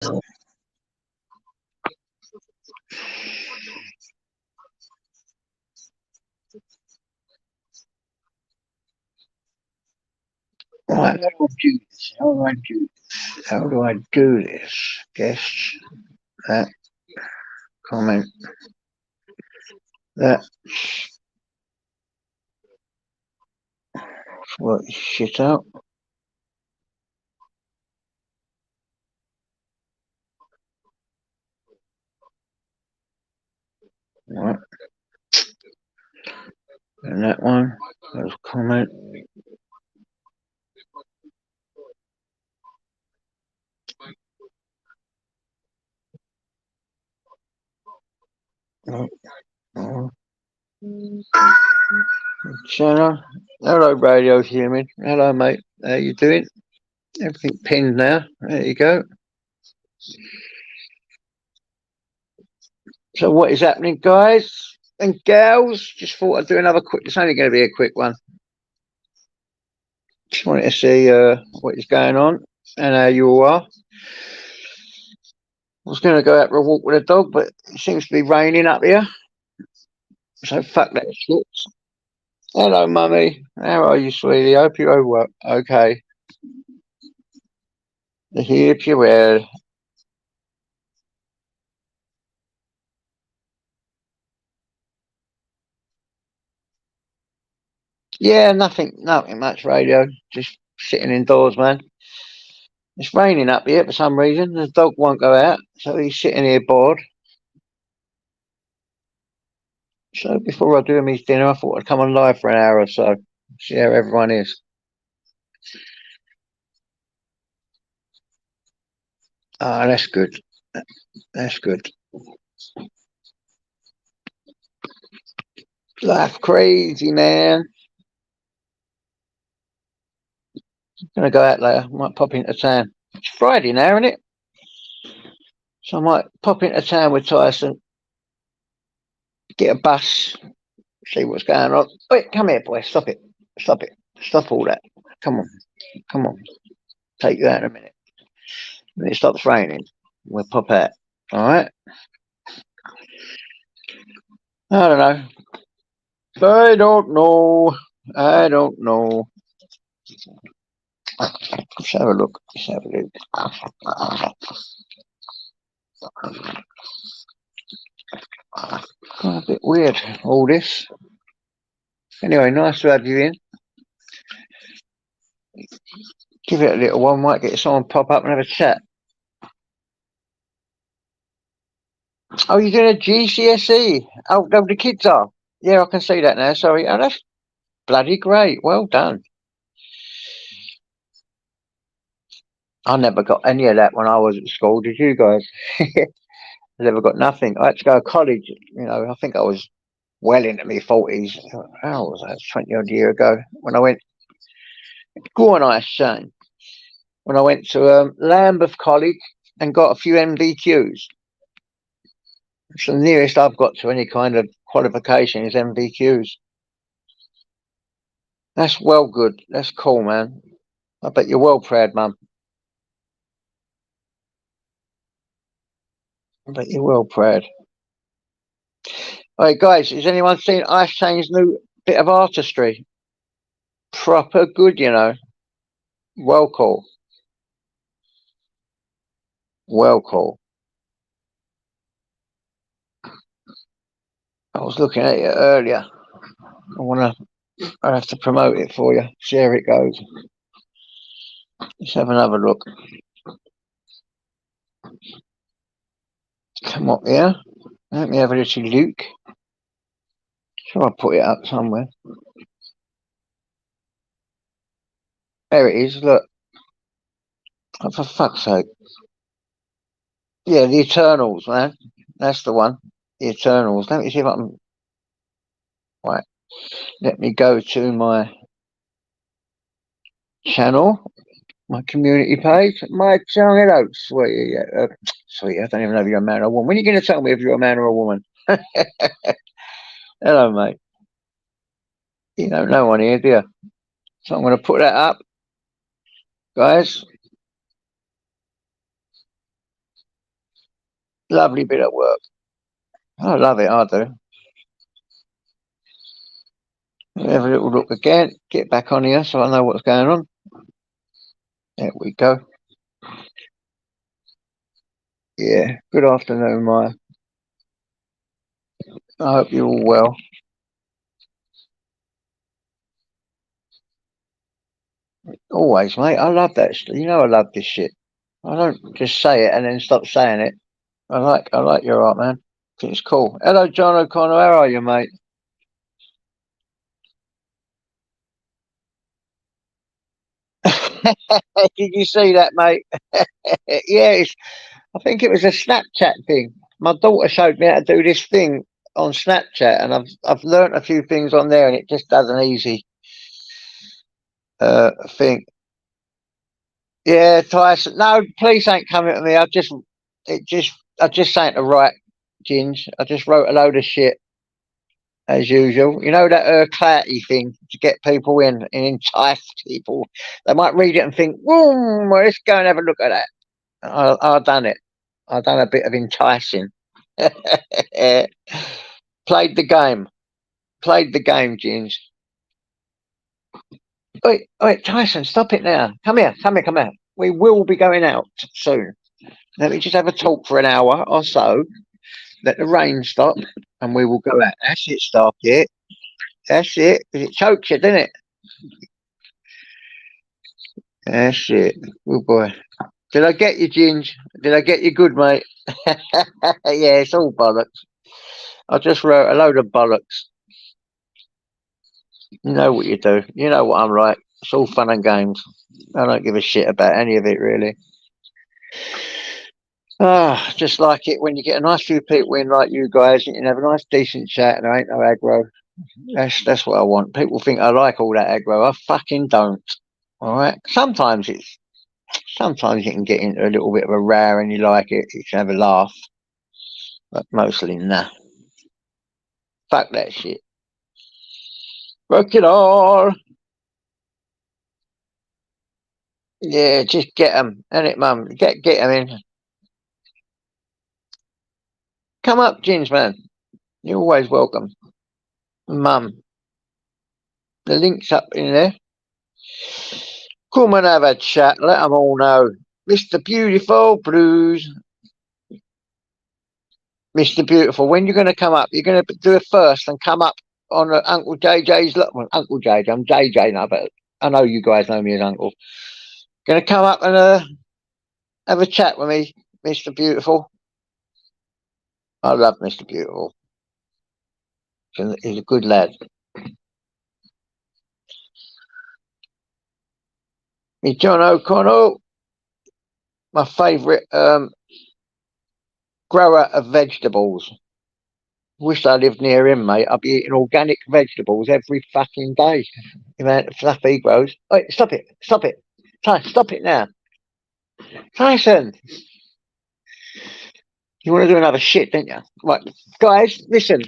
Right, how do I do this? How do I do this? How do I do this? Guests, that, comment, that, work this shit out. Right, and that one, there's comment. Oh, oh. Channel. Hello, radio human. Hello, mate. How you doing? Everything pinned now. There you go. So what is happening, guys and gals? Just thought I'd do another quick. It's only going to be a quick one. Just wanted to see what is going on and how you all are. I was going to go out for a walk with a dog, but it seems to be raining up here. So fuck that shit. Hello, mummy. How are you, sweetie? Hope you're okay. Here you well. Yeah, nothing much radio. Just sitting indoors, man. It's raining up here for some reason. The dog won't go out, so he's sitting here bored. So before I do him his dinner, I thought I'd come on live for an hour or so, see how everyone is. Ah, that's good. That's good. Life crazy, man. Gonna go out later. Might pop into town. It's Friday now, isn't it? So I might pop into town with Tyson, get a bus, see what's going on. Wait, come here, boy. Stop it. Stop it. Stop all that. Come on. Come on. Take you out in a minute. When it stops raining, we'll pop out. All right? I don't know. I don't know. I don't know. Let's have a look. Let's have a look. A bit weird, all this. Anyway, nice to have you in. Give it a little one, might get someone pop up and have a chat. Oh, you're doing a GCSE? Oh, no, the kids are. Yeah, I can see that now. Sorry. Oh, that's bloody great. Well done. I never got any of that when I was at school. Did you guys? I never got nothing. I had to go to college. You know, I think I was well into my 40s. How was that? 20 odd year ago when I went. Go on, I shame. When I went to Lambeth College and got a few MVQs. It's the nearest I've got to any kind of qualification is MVQs. That's well good. That's cool, man. I bet you're well proud, mum. I bet you're well proud. All right, guys, has anyone seen Ice Chain's new bit of artistry? Proper good, you know. Well cool. Well cool. I was looking at it earlier. I have to promote it for you. See how it goes. Let's have another look. Come up here. Let me have a little look. Shall I put it up somewhere? There it is. Look. Oh, for fuck's sake. Yeah, the Eternals, man. That's the one. The Eternals. Let me see if I can. Right. Let me go to my channel, my community page. My channel. Hello, sweetie. Sweetie, I don't even know if you're a man or a woman. When are you going to tell me if you're a man or a woman? Hello, mate. You don't know one here, do you? So I'm going to put that up, guys. Lovely bit of work. I love it, I do. Have a little look again. Get back on here so I know what's going on. There we go. Yeah. Good afternoon, Maya. I hope you're all well. Always, mate. I love that. You know I love this shit. I don't just say it and then stop saying it. I like your art, man. I think it's cool. Hello, John O'Connor. How are you, mate? Did you see that, mate? Yeah, I think it was a Snapchat thing. My daughter showed me how to do this thing on Snapchat, and I've learnt a few things on there, and it just does an easy thing. Yeah, Tyson. No, please ain't coming at me. I just ain't the right ginge. I just wrote a load of shit as usual. You know that clatty thing to get people in and entice people. They might read it and think, "Whoa, well, let's go and have a look at that." I done it. I done a bit of enticing. Played the game. Played the game, Ginge. Wait, Tyson, stop it now. Come here. We will be going out soon. Let me just have a talk for an hour or so. Let the rain stop, and we will go out. That's it, stop it. That's it. 'Cause it chokes you, doesn't it? That's it. Good boy. Did I get you, Ginge? Did I get you good, mate? Yeah, it's all bollocks. I just wrote a load of bollocks. You know what you do. You know what I'm like. It's all fun and games. I don't give a shit about any of it, really. Ah, just like it when you get a nice few people in like you guys, you can have a nice decent chat and there ain't no aggro. That's what I want. People think I like all that aggro. I fucking don't. All right. Sometimes you can get into a little bit of a row and you like it. You can have a laugh, but mostly nah. Fuck that shit. Work it all. Yeah, just get them. And it, mum. Get them in. Come up, Gins, man. You're always welcome. Mum. The link's up in there. Come and have a chat. Let them all know. Mr. Beautiful Blues. Mr. Beautiful, when you're going to come up, you're going to do it first and come up on Uncle JJ's. Well, Uncle JJ, I'm JJ now, but I know you guys know me as Uncle. Going to come up and have a chat with me, Mr. Beautiful. I love Mr. Beautiful. He's a good lad. Me, John O'Connell, my favourite grower of vegetables. Wish I lived near him, mate. I'd be eating organic vegetables every fucking day. The amount of stuff he grows. Wait, stop it. Stop it. Stop it now. Tyson, you want to do another shit, don't you? Right, guys, listen.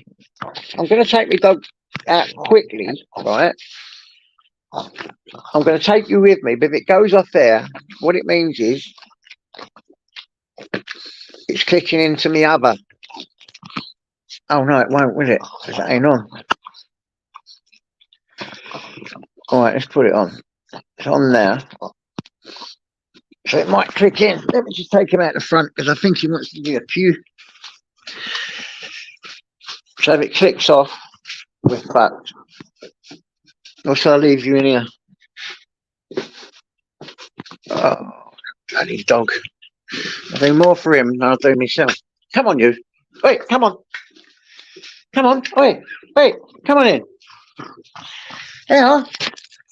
I'm going to take my dog out quickly, right? I'm going to take you with me, but if it goes off there, what it means is it's clicking into me other. Oh no, it won't, will it? Because it ain't on. All right, let's put it on. It's on now. So it might click in. Let me just take him out the front because I think he wants to do a pew. So if it clicks off, we're fucked. Or shall I leave you in here? Oh, bloody dog. I'll do more for him than I'll do myself. Come on, you. Wait, come on. Come on. Wait. Come on in. Hang on.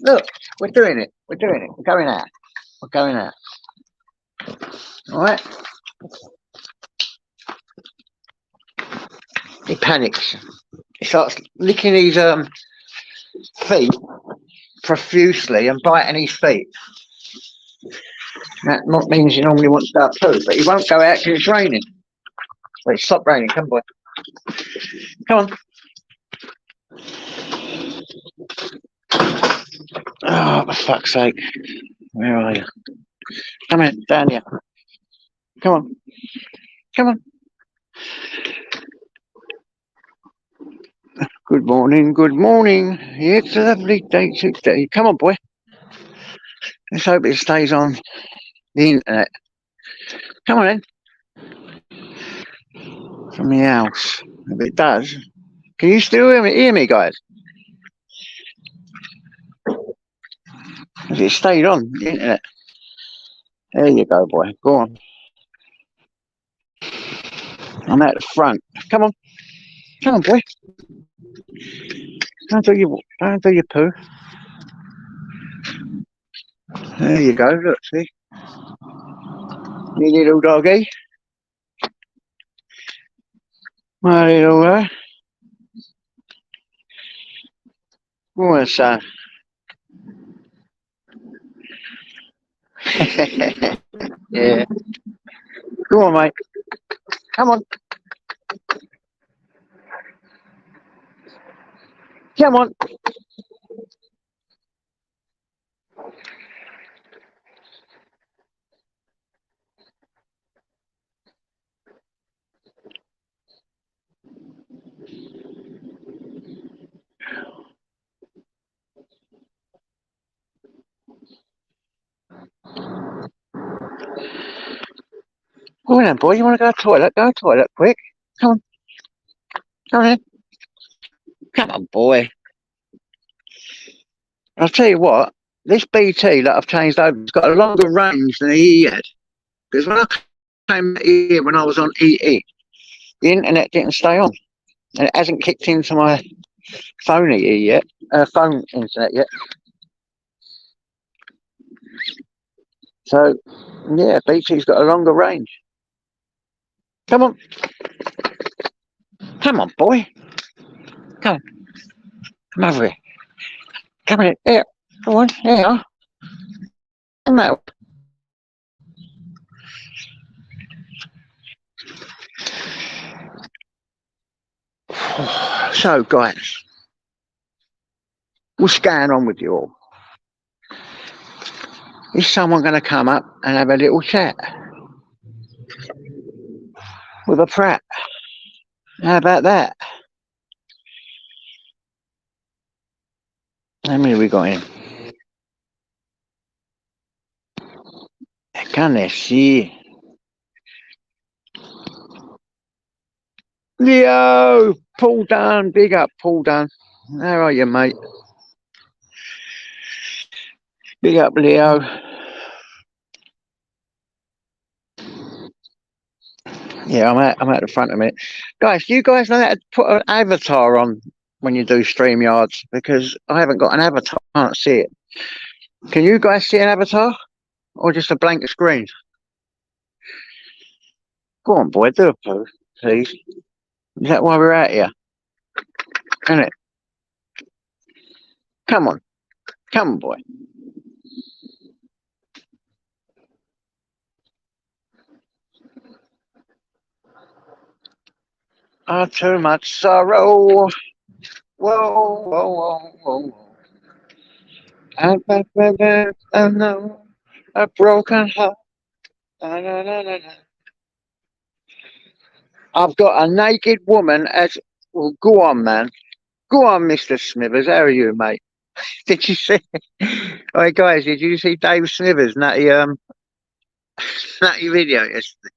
Look, we're doing it. We're going out. We're going out. All right. He panics. He starts licking his feet profusely and biting his feet. That means he normally wants to go poo, but he won't go out because it's raining. Wait, stop raining. Come on, boy. Come on. Oh, for fuck's sake. Where are you? Come in, down here. Come on. Come on. Good morning, good morning. It's a lovely day today. Come on, boy. Let's hope it stays on the internet. Come on then. From the house. If it does. Can you still hear me, guys? Has it stayed on the internet? There you go, boy. Go on. I'm at the front. Come on. Come on, boy. Don't do your poo. There you go. Look, see? You little doggy. My little, go on, son. Yeah. Go on, mate. Come on. Come on. Go on then, boy. You want to go to the toilet? Go to the toilet, quick. Come on. Come on in. Come on, boy. I'll tell you what. This BT that I've changed over has got a longer range than the EE had. Because when I came here, when I was on EE, the internet didn't stay on. And it hasn't kicked into my phone EE yet. Phone internet yet. So, yeah, BT's got a longer range. Come on. Come on, boy. Come on. Come over here. Come in. Here. Come on. Here. Come out. So, guys, what's going on with you all? Is someone going to come up and have a little chat with a prat? How about that? How many we got in? Can they see? Leo! Paul Dunn. Big up, Paul Dunn. How are you, mate? Big up, Leo. Yeah, I'm at the front of it. Guys, do you guys know how to put an avatar on when you do StreamYards? Because I haven't got an avatar. I can't see it. Can you guys see an avatar? Or just a blank screen? Go on, boy, do a poo, please. Is that why we're out here? Isn't it? Come on. Come on, boy. Oh, too much sorrow. Whoa, whoa, whoa, whoa. I know a broken heart. Na, na, na, na, na. I've got a naked woman as well. Go on, man. Go on, Mr. Smithers. How are you, mate? Did you see? Hey guys, did you see Dave Smithers' nutty video yesterday?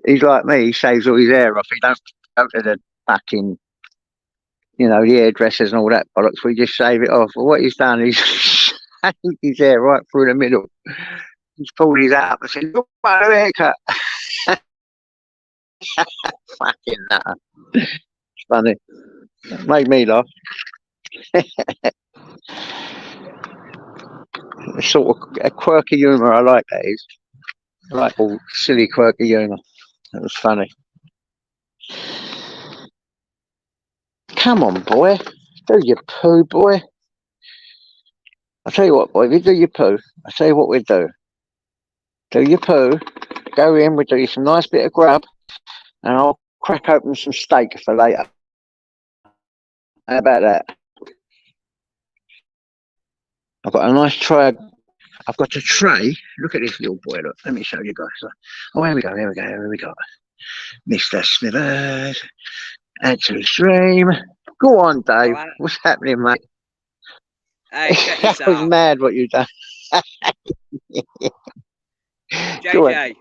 He's like me. He shaves all his hair off. He don't go to the fucking, the hairdressers and all that bollocks. We just shave it off. Well, what he's done, he's shaved his hair right through the middle. He's pulled his hat up and said, "Look at the haircut." Fucking nutter. It's funny. Made me laugh. Sort of a quirky humour. I like that. Is I like all silly quirky humour. It was funny. Come on, boy. Do your poo, boy. I'll tell you what, boy. If you do your poo, I'll tell you what we do. Do your poo. Go in. We'll do you some nice bit of grub, and I'll crack open some steak for later. How about that? I've got a nice tray. I've got a tray. Look at this little boy. Look. Let me show you guys. Oh, here we go. Here we go. Here we go. Mr. Smithers. That's extreme. Go on, Dave. Well, What's happening, mate? hey, check That this was out. mad what you done. Go on. JJ,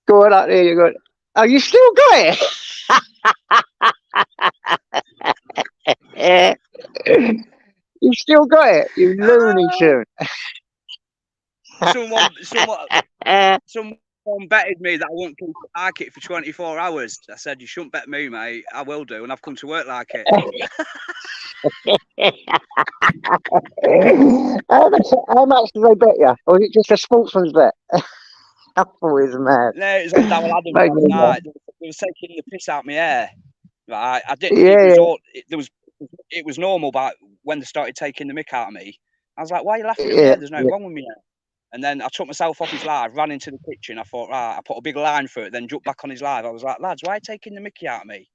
Go on up there. You got. Oh, you still got it. You still got it. You loony oh, tune. someone betted me that I won't keep it like it for 24 hours. I said, you shouldn't bet me, mate. I will do, and I've come to work like it. How much did they bet you? Or was it just a sportsman's bet? That was mad. No, it was on Darrell Adams Made last me laugh. night. They was taking the piss out of my hair. Right, I did. It Yeah, was all. It was normal, but when they started taking the mick out of me, I was like, "Why are you laughing at me? yeah, There's nothing yeah. wrong with me." And then I took myself off his live, ran into the kitchen. I thought, right, I put a big line for it, then jumped back on his live. I was like, lads, why are you taking the mickey out of me?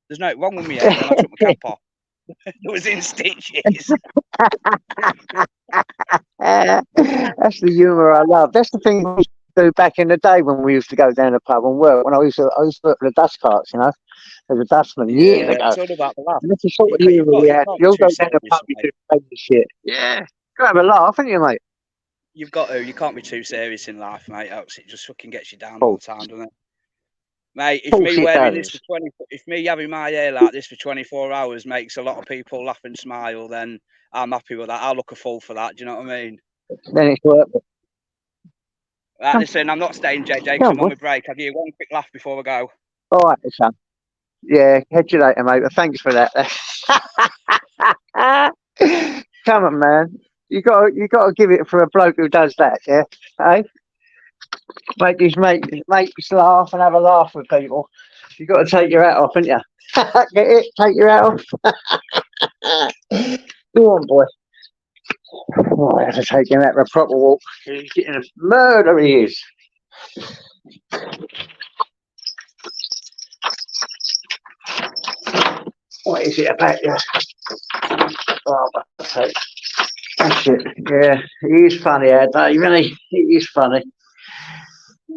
There's nothing wrong with me here. Then I took my cap off. It was in stitches. That's the humour I love. That's the thing we used to do back in the day when we used to go down the pub and work. When I used to work for the dust carts, you know, as a dustman years Yeah, ago. it's all about the laugh. And that's the sort of You've humour got, we you had. can't be You'll too go down the serious, pub, you do mate. crazy shit. Yeah. Go have a laugh, haven't you, mate? You've got to. You can't be too serious in life, mate. Else it just fucking gets you down all Oh, the time, doesn't it? Mate, of course it does. if me having my hair like this for 24 hours makes a lot of people laugh and smile, then I'm happy with that. I'll look a fool for that. Do you know what I mean? Then it's worth it. Right, listen, I'm not staying, JJ, because Come I'm on on. my break. I'll give you one quick laugh before I go. All right, son. Yeah, catch you later, mate. But thanks for that. Come on, man. You got to give it for a bloke who does that, yeah. Hey, make his mates laugh and have a laugh with people. You got to take your hat off, haven't you? Get it? Take your hat off. Go on, boy. Oh, I have to take him out for a proper walk. He's getting a murder. He is. What is it about you? Oh, that's it. Yeah, he is funny, Dave, isn't he? He is funny.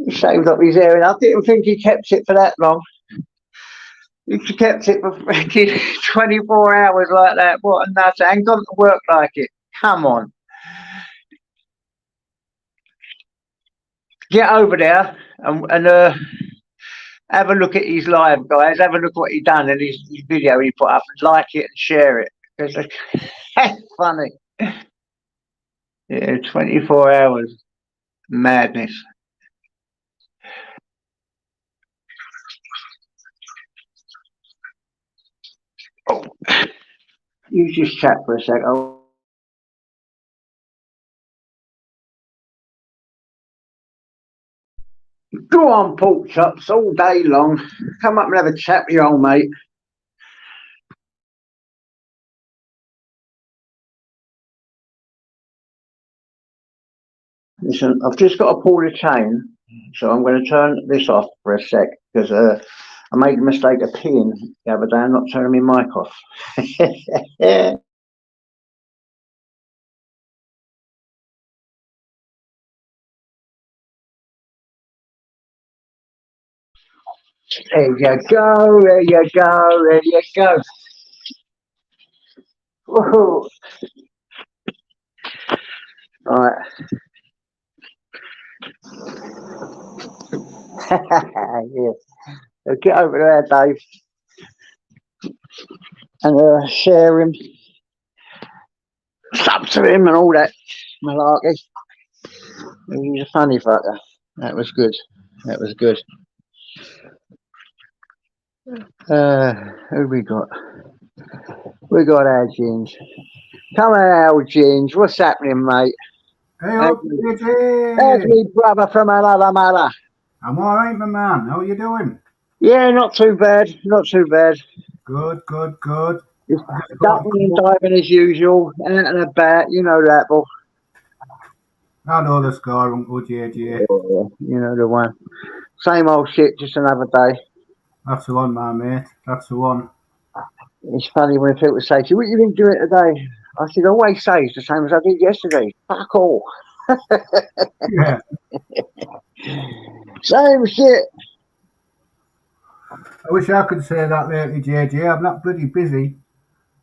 He shaved up his hair, and I didn't think he kept it for that long. He kept it for freaking 24 hours like that. What a nut. And gone to work like it. Come on. Get over there and have a look at his live, guys. Have a look what he done and his video he put up and like it and share it. It's funny. Yeah, 24 hours. Madness. Oh, you just chat for a sec. Oh. Go on, pork chops, all day long. Come up and have a chat with your old mate. Listen, I've just got to pull the chain, so I'm going to turn this off for a sec because I made the mistake of peeing the other day and not turning my mic off. There you go, there you go, there you go. Woohoo. Right. Yeah. So get over there, Dave, and share him, sub to him, and all that malarkey. He's a funny fucker. That was good. That was good. Who we got? We got our Ginge. Come on, our Ginge. What's happening, mate? Hey That's up, me brother from another mother. I'm all right, my man. How are you doing? Yeah, not too bad. Not too bad. Good, good, good. Just I just thought I'd ducking and come up. diving as usual. Out and about. You know that, boy. I know the score, Uncle JJ. You know the one. Same old shit, just another day. That's the one, my mate. That's the one. It's funny when people say to you, what you been doing today? I said, always say it's the same as I did yesterday. Fuck all. Yeah. Same shit. wish I could say that lately, JJ. I'm not bloody busy,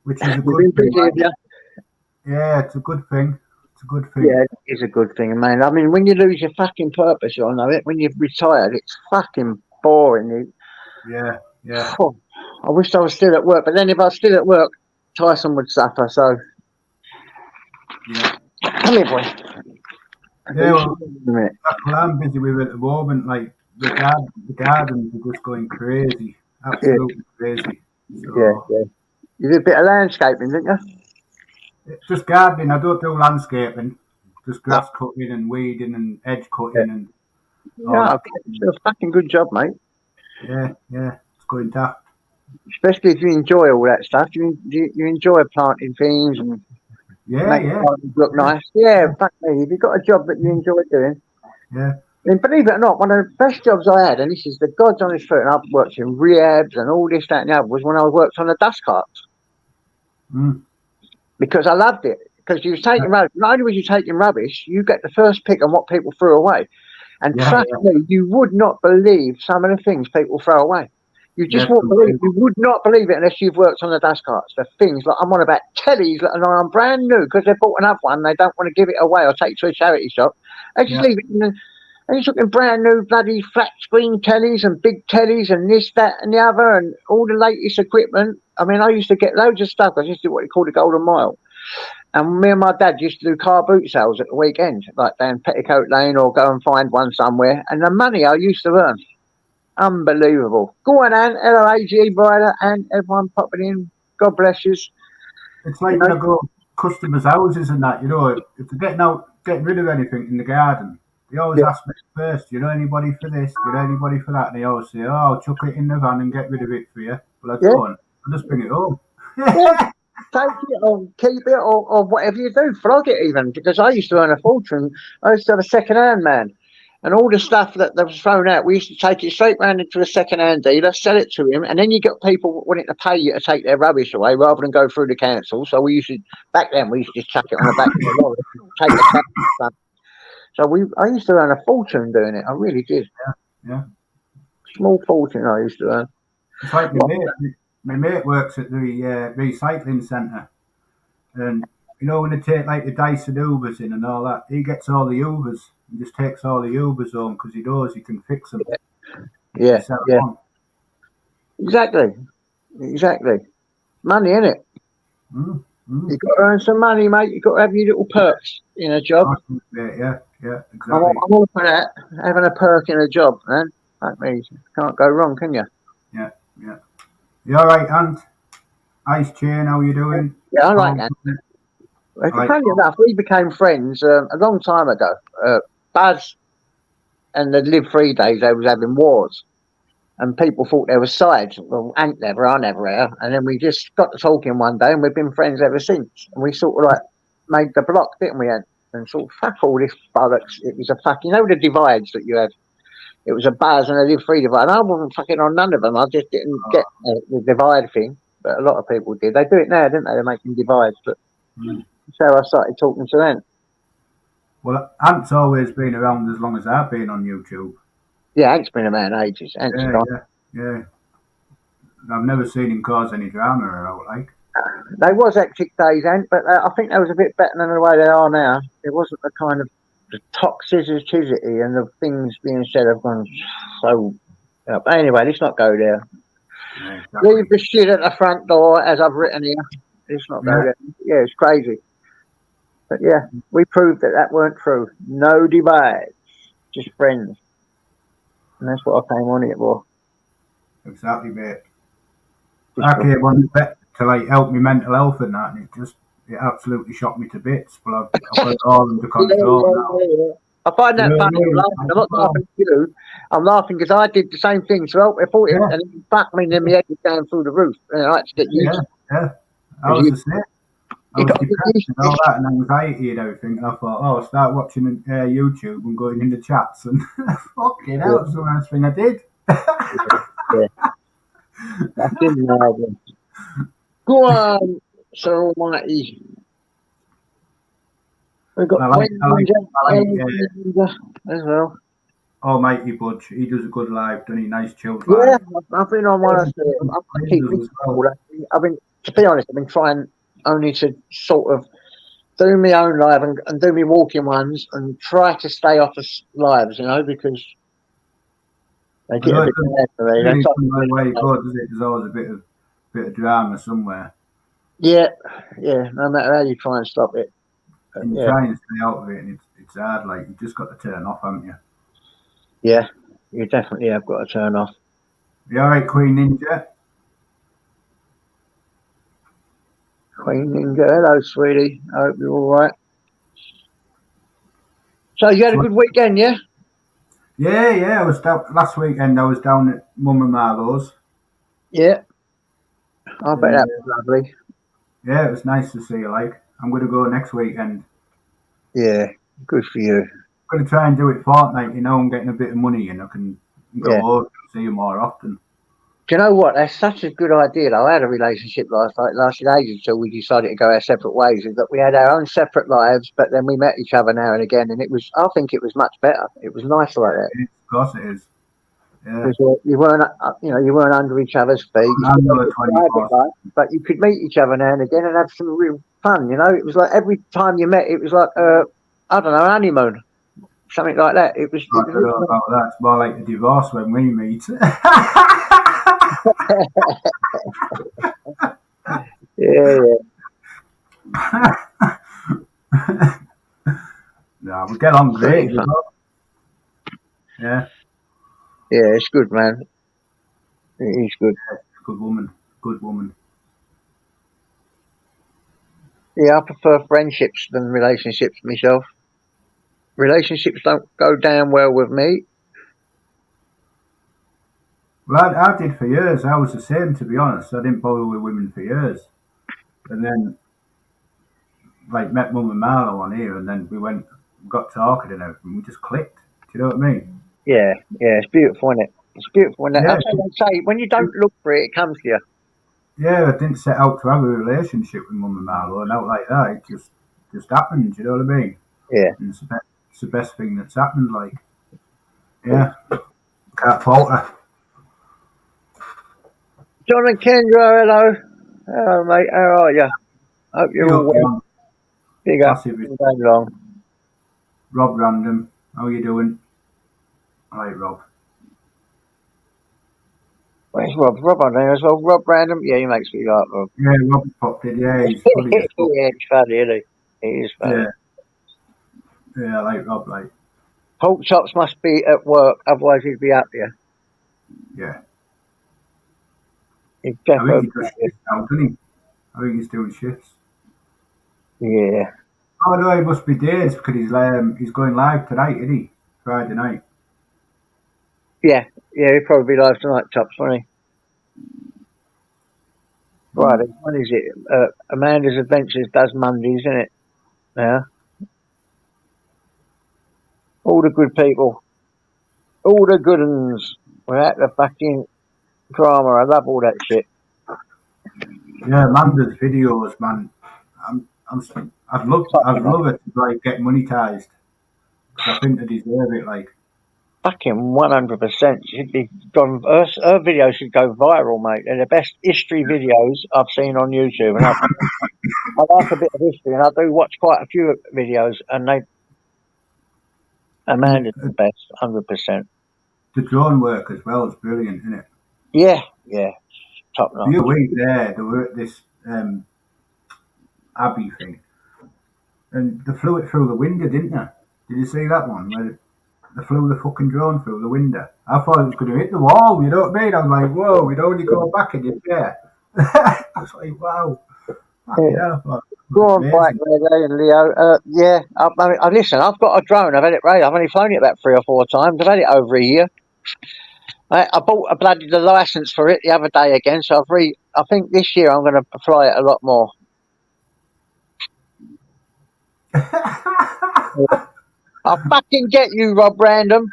which is a You've good been thing. busy, have you? Yeah, it's a good thing. It's a good thing. Yeah, it is a good thing, man. I mean, when you lose your fucking purpose, I know it. When you've retired, it's fucking boring. Yeah, yeah. Oh, I wish I was still at work, but then if I was still at work, Tyson would suffer. So, Yeah. come here, boy. Yeah, well, that's what I'm busy with at the moment. Like the gardens are just going crazy, absolutely crazy. So Yeah. You did a bit of landscaping, didn't you? just gardening. I don't do landscaping. Just grass cutting and weeding and edge cutting and all Yeah, that. it's a fucking good job, mate. Yeah, it's going daft. Especially if you enjoy all that stuff. You enjoy planting things and making gardens look nice. Yeah, fuck me. If you've got a job that you enjoy doing. Yeah. And believe it or not, one of the best jobs I had, and this is the God's honest truth, and I've worked in rehabs and all this, that, and the other, was when I worked on the dust carts. Because I loved it. Because you was taking rubbish. Not only was you taking rubbish, you get the first pick on what people threw away. And trust me, you would not believe some of the things people throw away. You just won't believe. You would not believe it unless you've worked on the dust carts. The things like I'm on about tellies that are brand new because they bought another one. They don't want to give it away or take it to a charity shop. They just leave it in the. And you're talking brand new bloody flat screen tellies and big tellies and this, that, and the other, and all the latest equipment. I mean, I used to get loads of stuff. I used to do what they call the Golden Mile. And me and my dad used to do car boot sales at the weekend, like down Petticoat Lane or go and find one somewhere. And the money I used to earn, unbelievable. Go on, Anne, LOAG, Brider, and everyone popping in. God bless you. It's like when I go to customers' houses and that, if they're getting rid of anything in the garden, they always ask me first, do you know anybody for this? Do you know anybody for that? And they always say, oh, I'll chuck it in the van and get rid of it for you. But I don't. I just bring it home. Take it or keep it or whatever you do, flog it even, because I used to earn a fortune. I used to have a second-hand man, and all the stuff that was thrown out, we used to take it straight round into a second-hand dealer, sell it to him, and then you got people wanting to pay you to take their rubbish away rather than go through the council. So we used to, back then, we used to just chuck it on the back of the lorry, take the stuff. So I used to earn a fortune doing it. I really did. Yeah. Small fortune I used to earn. It's like my mate works at the recycling centre, and when they take like the Dyson Ubers in and all that, he gets all the Ubers and just takes all the Ubers home because he knows he can fix them. Yeah. Exactly. Money, innit? You've got to earn some money, mate. You've got to have your little perks in a job. Yeah, exactly. I'm all for that. Having a perk in a job, man. That means you can't go wrong, can you? Yeah. You all right, Ant? Ice Chain, how you doing? Yeah, I like that. Funny enough, we became friends a long time ago. Buzz and the Live Free days, they was having wars. And people thought there was sides. Well, Ant never, I never have. And then we just got to talking one day and we've been friends ever since. And we sort of like made the block, didn't we, Ant? And sort of, fuck all this bollocks. It was a fucking, the divides that you had. It was a Buzz and a Live Free divide. And I wasn't fucking on none of them. I just didn't get the divide thing. But a lot of people did. They do it now, didn't they? They're making divides. But that's how I started talking to Ant. Well, Ant's always been around as long as I've been on YouTube. Yeah, Ant's been around ages. Yeah. I've never seen him cause any drama or like. They was hectic days, Ant, but I think they was a bit better than the way they are now. It wasn't the kind of the toxicity and the things being said have gone so. But anyway, let's not go there. Yeah, exactly. Leave the shit at the front door, as I've written here. Let's not go there. Yeah, it's crazy. But yeah, we proved that weren't true. No divides, just friends. And that's what I came on it for. Exactly, mate. I came on it to like help me mental health and that, and it absolutely shocked me to bits. But I've got it all under control now. I find that funny. I'm not laughing at you. I'm laughing because I did the same thing. So I thought and it fucked me, and then my head was going through the roof. And I had to get used to it. I was the same. I was depressed and all that, and anxiety and everything. And I thought, I'll start watching YouTube and going in the chats. And fucking hell, that's the last thing I did. That's in Go on, Sir Almighty. We've got I like as well. Almighty Budge, he does a good live, doesn't he? Nice chilled Yeah, live. I've been on one or two. I keep Does as well. all that. I've been, to be honest, I've been trying only to sort of do my own live and do me walking ones and try to stay off of lives, you know, because they get a bit bad for me. Really That's doesn't know where you go, does it? There's always a bit of drama somewhere. yeah, no matter how you try and stop it. And you try and stay out of it, and it's hard. Like, you just got to turn off, haven't you? Yeah, you definitely have got to turn off. You all right, Queen Ninja? Queen Ninja, hello, sweetie. I hope you're all right. So you had a good weekend, yeah? Yeah. I was down last weekend. I was down at Mum and Marlowe's. Yeah, I bet that was lovely. Yeah, it was nice to see you. Like, I'm going to go next weekend. Yeah, good for you. I'm going to try and do it fortnight. You know, I'm getting a bit of money, and I can go over and see you more often. Do you know what? That's such a good idea, though. I had a relationship last night, lasted ages until we decided to go our separate ways. Is that we had our own separate lives, but then we met each other now and again, and I think it was much better. It was nice like that. Of course it is. Yeah. Because you weren't, you weren't under each other's feet. I'm not a 24. But you could meet each other now and again and have some real fun. You know, it was like every time you met, it was like I don't know, honeymoon, something like that. It was. I don't know about that. It's more like a divorce when we meet. Yeah. No, we get on great. Yeah. Yeah, it's good, man. It is good. Good woman. Good woman. Yeah, I prefer friendships than relationships myself. Relationships don't go down well with me. Well, I did for years. I was the same, to be honest. I didn't bother with women for years. And then, like, met Mum and Marlo on here, and then we got talking and everything. We just clicked. Do you know what I mean? Yeah, it's beautiful, isn't it? It's beautiful, isn't it? Yeah. I say, when you don't look for it, it comes to you. Yeah, I didn't set out to have a relationship with Mum and Marlo, and out like that, it just happened. Do you know what I mean? Yeah. And it's the best thing that's happened. Like, yeah, can't fault her. John and Kendra, hello. Hello, mate. How are you? Hope you're all well. Big up. Long. Rob Random, how you doing? All right, Rob. Where's Rob? Rob on there as well. Rob Random. Yeah, he makes me laugh, Rob. Yeah, Rob popped it. Yeah, he's funny. Yeah, he's funny, isn't he? He is funny. Yeah, I like Rob. Like, Pork Chops must be at work, otherwise he'd be up here. Yeah. He's definitely. I think he does shifts now, doesn't he? I think he's doing shifts. Yeah. Oh no, it must be days because he's going live tonight, isn't he? Friday night. Yeah, he'll probably be live tonight, Chops, won't he? Right, when is it? Amanda's Adventures does Mondays, isn't it? Yeah. All the good people. All the good uns. Without the fucking drama. I love all that shit. Yeah, Amanda's videos, man. I'd love it to like get monetized. I think they deserve it. Like, fucking 100%. Should be gone. Her videos should go viral, mate. They're the best history videos I've seen on YouTube. And I like a bit of history, and I do watch quite a few videos. And Amanda's the best, 100%. The drone work as well is brilliant, isn't it? Yeah, top notch. The other week they were at this Abbey thing, and they flew it through the window, didn't they? Did you see that one? Where they flew the fucking drone through the window. I thought it was going to hit the wall, you know what I mean? I was like, whoa, you know when you go back in your chair. I was like, wow. Yeah. Go on, Black Lady and Leo. Yeah, I listen, I've got a drone. I've had it raised. I've only flown it about 3 or 4 times. I've had it over a year. I bought the license for it the other day again, so I think this year I'm going to fly it a lot more. I'll fucking get you, Rob Random.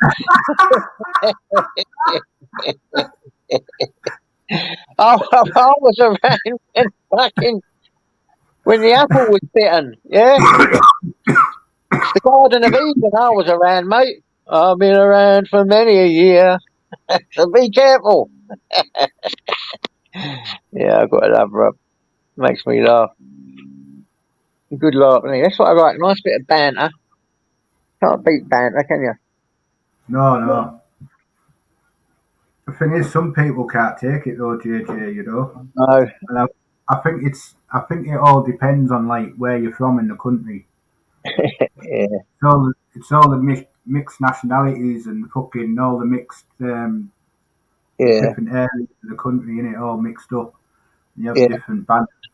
I was around when the apple was bitten, yeah? The Garden of Eden, I was around, mate. I've been around for many a year, so be careful. Yeah, I've got to love Rob. Makes me laugh. Good laugh. That's what I like. Nice bit of banter. Can't beat banter, can you? No, no. The thing is, some people can't take it though, JJ. You know, No. and I think it all depends on like where you're from in the country. Yeah, It's all the mixed nationalities and fucking all the mixed yeah, different areas of the country, and it all mixed up. And you have yeah.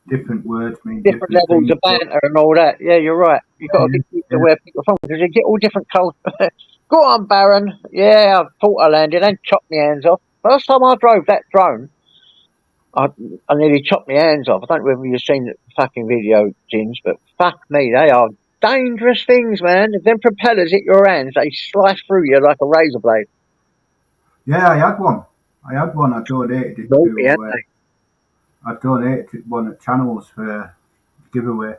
different words mean Different different levels things. of banter and all that. Yeah, you're right. You've got to get used to Yeah, where people are from because you get all different cultures. Go on, Baron. Yeah, I thought I landed and chopped my hands off. First time I drove that drone, I, I nearly chopped my hands off. I don't know whether you've seen the fucking video, Jins, but fuck me, they are dangerous things, man. If them propellers hit your hands, they slice through you like a razor blade. yeah, I had one. I donated it Naughty, to. aren't they? I donated one at Channels for giveaway.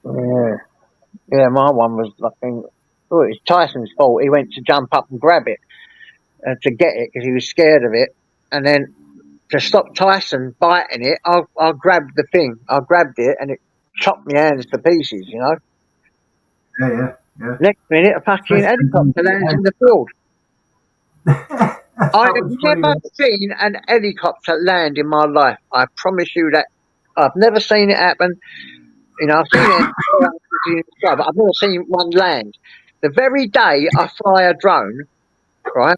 Yeah, yeah. My one was fucking. Oh, it was Tyson's fault. He went to jump up and grab it to get it because he was scared of it, and then to stop Tyson biting it, I grabbed the thing. I grabbed it, and it chopped my hands to pieces. You know. Yeah. Next minute, a fucking Especially when helicopter lands you- in the field. I that have was funny. never seen an helicopter land in my life. I promise you that. I've never seen it happen. You know, I've seen it in the sky, but I've never seen one land. The very day I fly a drone, right,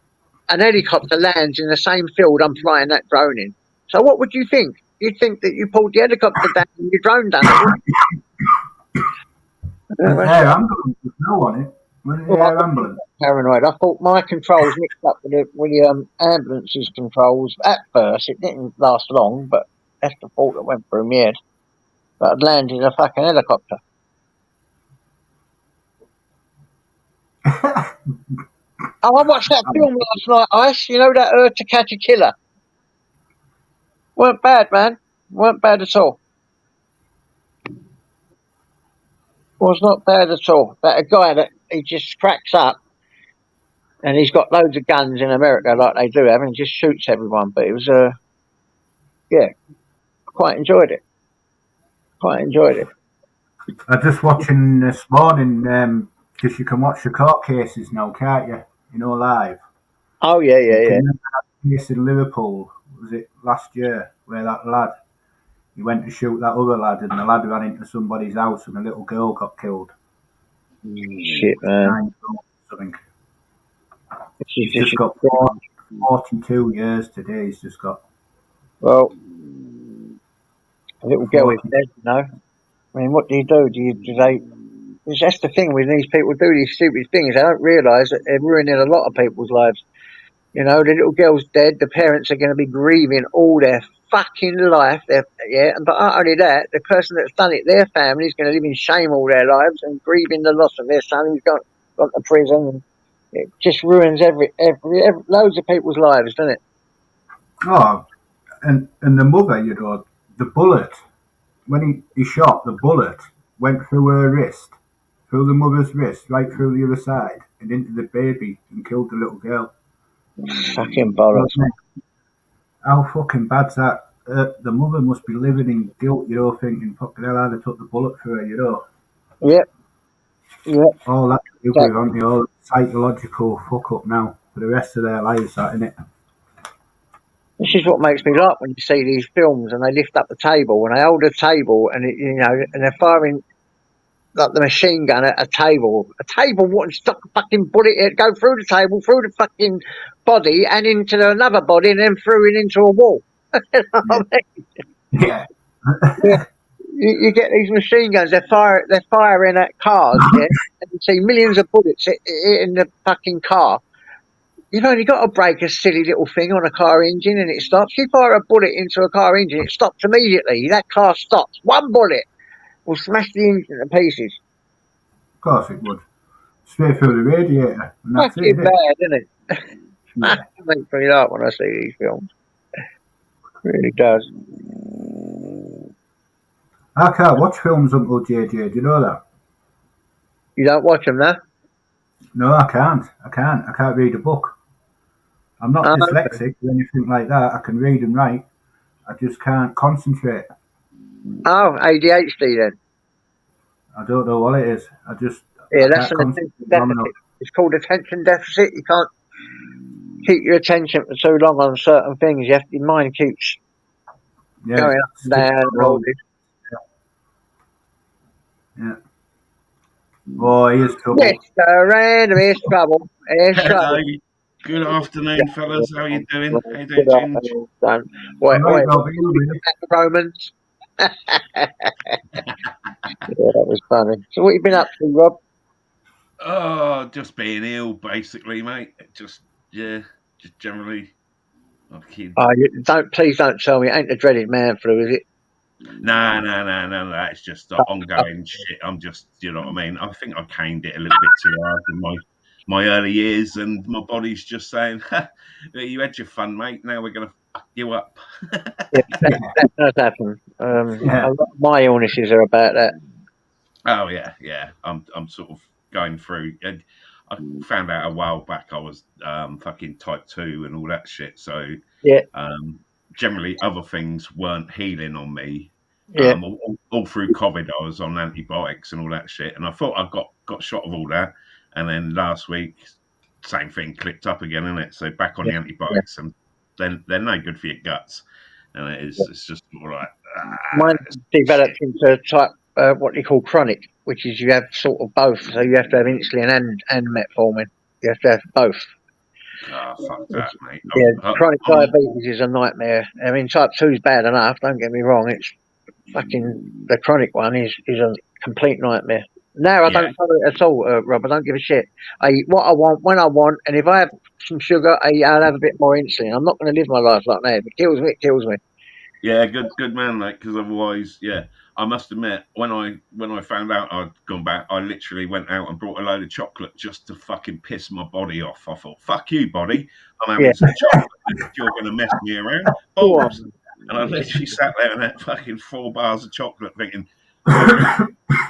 an helicopter lands in the same field I'm flying that drone in. So what would you think? You'd think that you pulled the helicopter down and your drone done it, wouldn't There's you? air ambulance, there's no on it. When the Well, air ambulance. paranoid. I thought my controls mixed up with the ambulance's controls at first. It didn't last long, but that's the thought that went through my head. But I'd landed in a fucking helicopter. Oh, I watched that film last night, Ice. You know that To Catch a Killer? Weren't bad, man. Weren't bad at all. Was not bad at all. That a guy that he just cracks up and he's got loads of guns in America like they do have and just shoots everyone. But it was yeah, quite enjoyed it. Quite enjoyed it. I just watching this morning because you can watch the court cases now, can't you? You know, live. Oh yeah, You yeah, can yeah. remember that case in Liverpool, was it last year, where that lad he went to shoot that other lad, and the lad ran into somebody's house, and a little girl got killed. Shit, man. 9 or something. She's He's just got 42 years today. He's just got. well, a little girl is 40. dead, you know. I mean, what do? Do they? That's the thing with these people do these stupid things. They don't realise that they're ruining a lot of people's lives. You know, the little girl's dead. The parents are going to be grieving all their fucking life. Yeah, but not only that, the person that's done it, their family, is going to live in shame all their lives and grieving the loss of their son who's gone to prison. And it just ruins every loads of people's lives, doesn't it? Oh, and the mother, you know, the bullet, when he shot, the bullet went through her wrist, through the mother's wrist, right through the other side, and into the baby and killed the little girl. Fucking bollocks. How fucking bad's that? The mother must be living in guilt, you know, thinking, fucking hell, I'd have took the bullet for her, you know. Yep. All that to do with, aren't they, all psychological fuck up now for the rest of their lives, that, innit? This is what makes me laugh when you see these films and they lift up the table and they hold a table and you know and they're firing like the machine gun at a table. A table wouldn't stop a fucking bullet. It'd go through the table, through the fucking body, and into another body, and then through it into a wall. Yeah. Yeah. You get these machine guns. They're firing at cars. Yeah, and you see millions of bullets in the fucking car. You've only got to break a silly little thing on a car engine, and it stops. You fire a bullet into a car engine, it stops immediately. That car stops. One bullet will smash the engine to pieces. Of course it would. Straight through the radiator. And that's Fucking it, bad, isn't it? Yeah. It makes me laugh when I see these films. It really does. I can't watch films until JJ, do you know that? You don't watch them, no? No, I can't. I can't read a book. I'm not Oh, dyslexic or anything like that. I can read and write. I just can't concentrate. oh, ADHD then. I don't know what it is. Yeah, I that's can't an attention concentrate long enough. deficit. It's called attention deficit. You can't keep your attention for too long on certain things. Your mind keeps Yeah, going up and skips down and all road. this. Yeah. Oh, here's trouble. Mr. Random, here's trouble. Here's Hello. trouble. Good afternoon, fellas. How you doing? How you doing, Good Ginge? afternoon, son. All Wait, right, wait. Robbie, you ready? The Romans. Yeah, that was funny. So what you been up to, Rob? Oh, just being ill, basically, mate. Just generally. Okay. Please don't tell me it ain't the dreaded man flu, is it? No. It's just ongoing shit. I'm just, you know what I mean. I think I caned it a little bit too hard in my early years, and my body's just saying, "You had your fun, mate. Now we're gonna fuck you up." Yeah, that does happen. Yeah. A lot of my illnesses are about that. Oh yeah. I'm sort of going through. I found out a while back I was fucking type 2 and all that shit. So Yeah, um, generally, other things weren't healing on me. yeah, All through COVID, I was on antibiotics and all that shit, and I thought I got shot of all that. And then last week, same thing clicked up again, isn't it? So back on yeah, the yeah. antibiotics, and then they're no good for your guts. And it's just all like Mine it's shit. developed into type what they call chronic, which is you have sort of both. So you have to have insulin and metformin. You have to have both. Oh, fuck that, mate. Yeah, I'm, chronic I'm diabetes is a nightmare. I mean, type 2 is bad enough. Don't get me wrong. It's fucking the chronic one is a complete nightmare. No, I yeah, don't follow it at all, Rob. I don't give a shit. I eat what I want when I want, and if I have some sugar, I'll have a bit more insulin. I'm not going to live my life like that. If it kills me, it kills me. yeah, good man, like because otherwise, yeah, I must admit when I found out I'd gone back, I literally went out and brought a load of chocolate just to fucking piss my body off. I thought, fuck you, body, I'm Yeah, having some chocolate. If you're going to mess me around, go balls. on. And I literally sat there and had fucking 4 bars of chocolate, thinking, I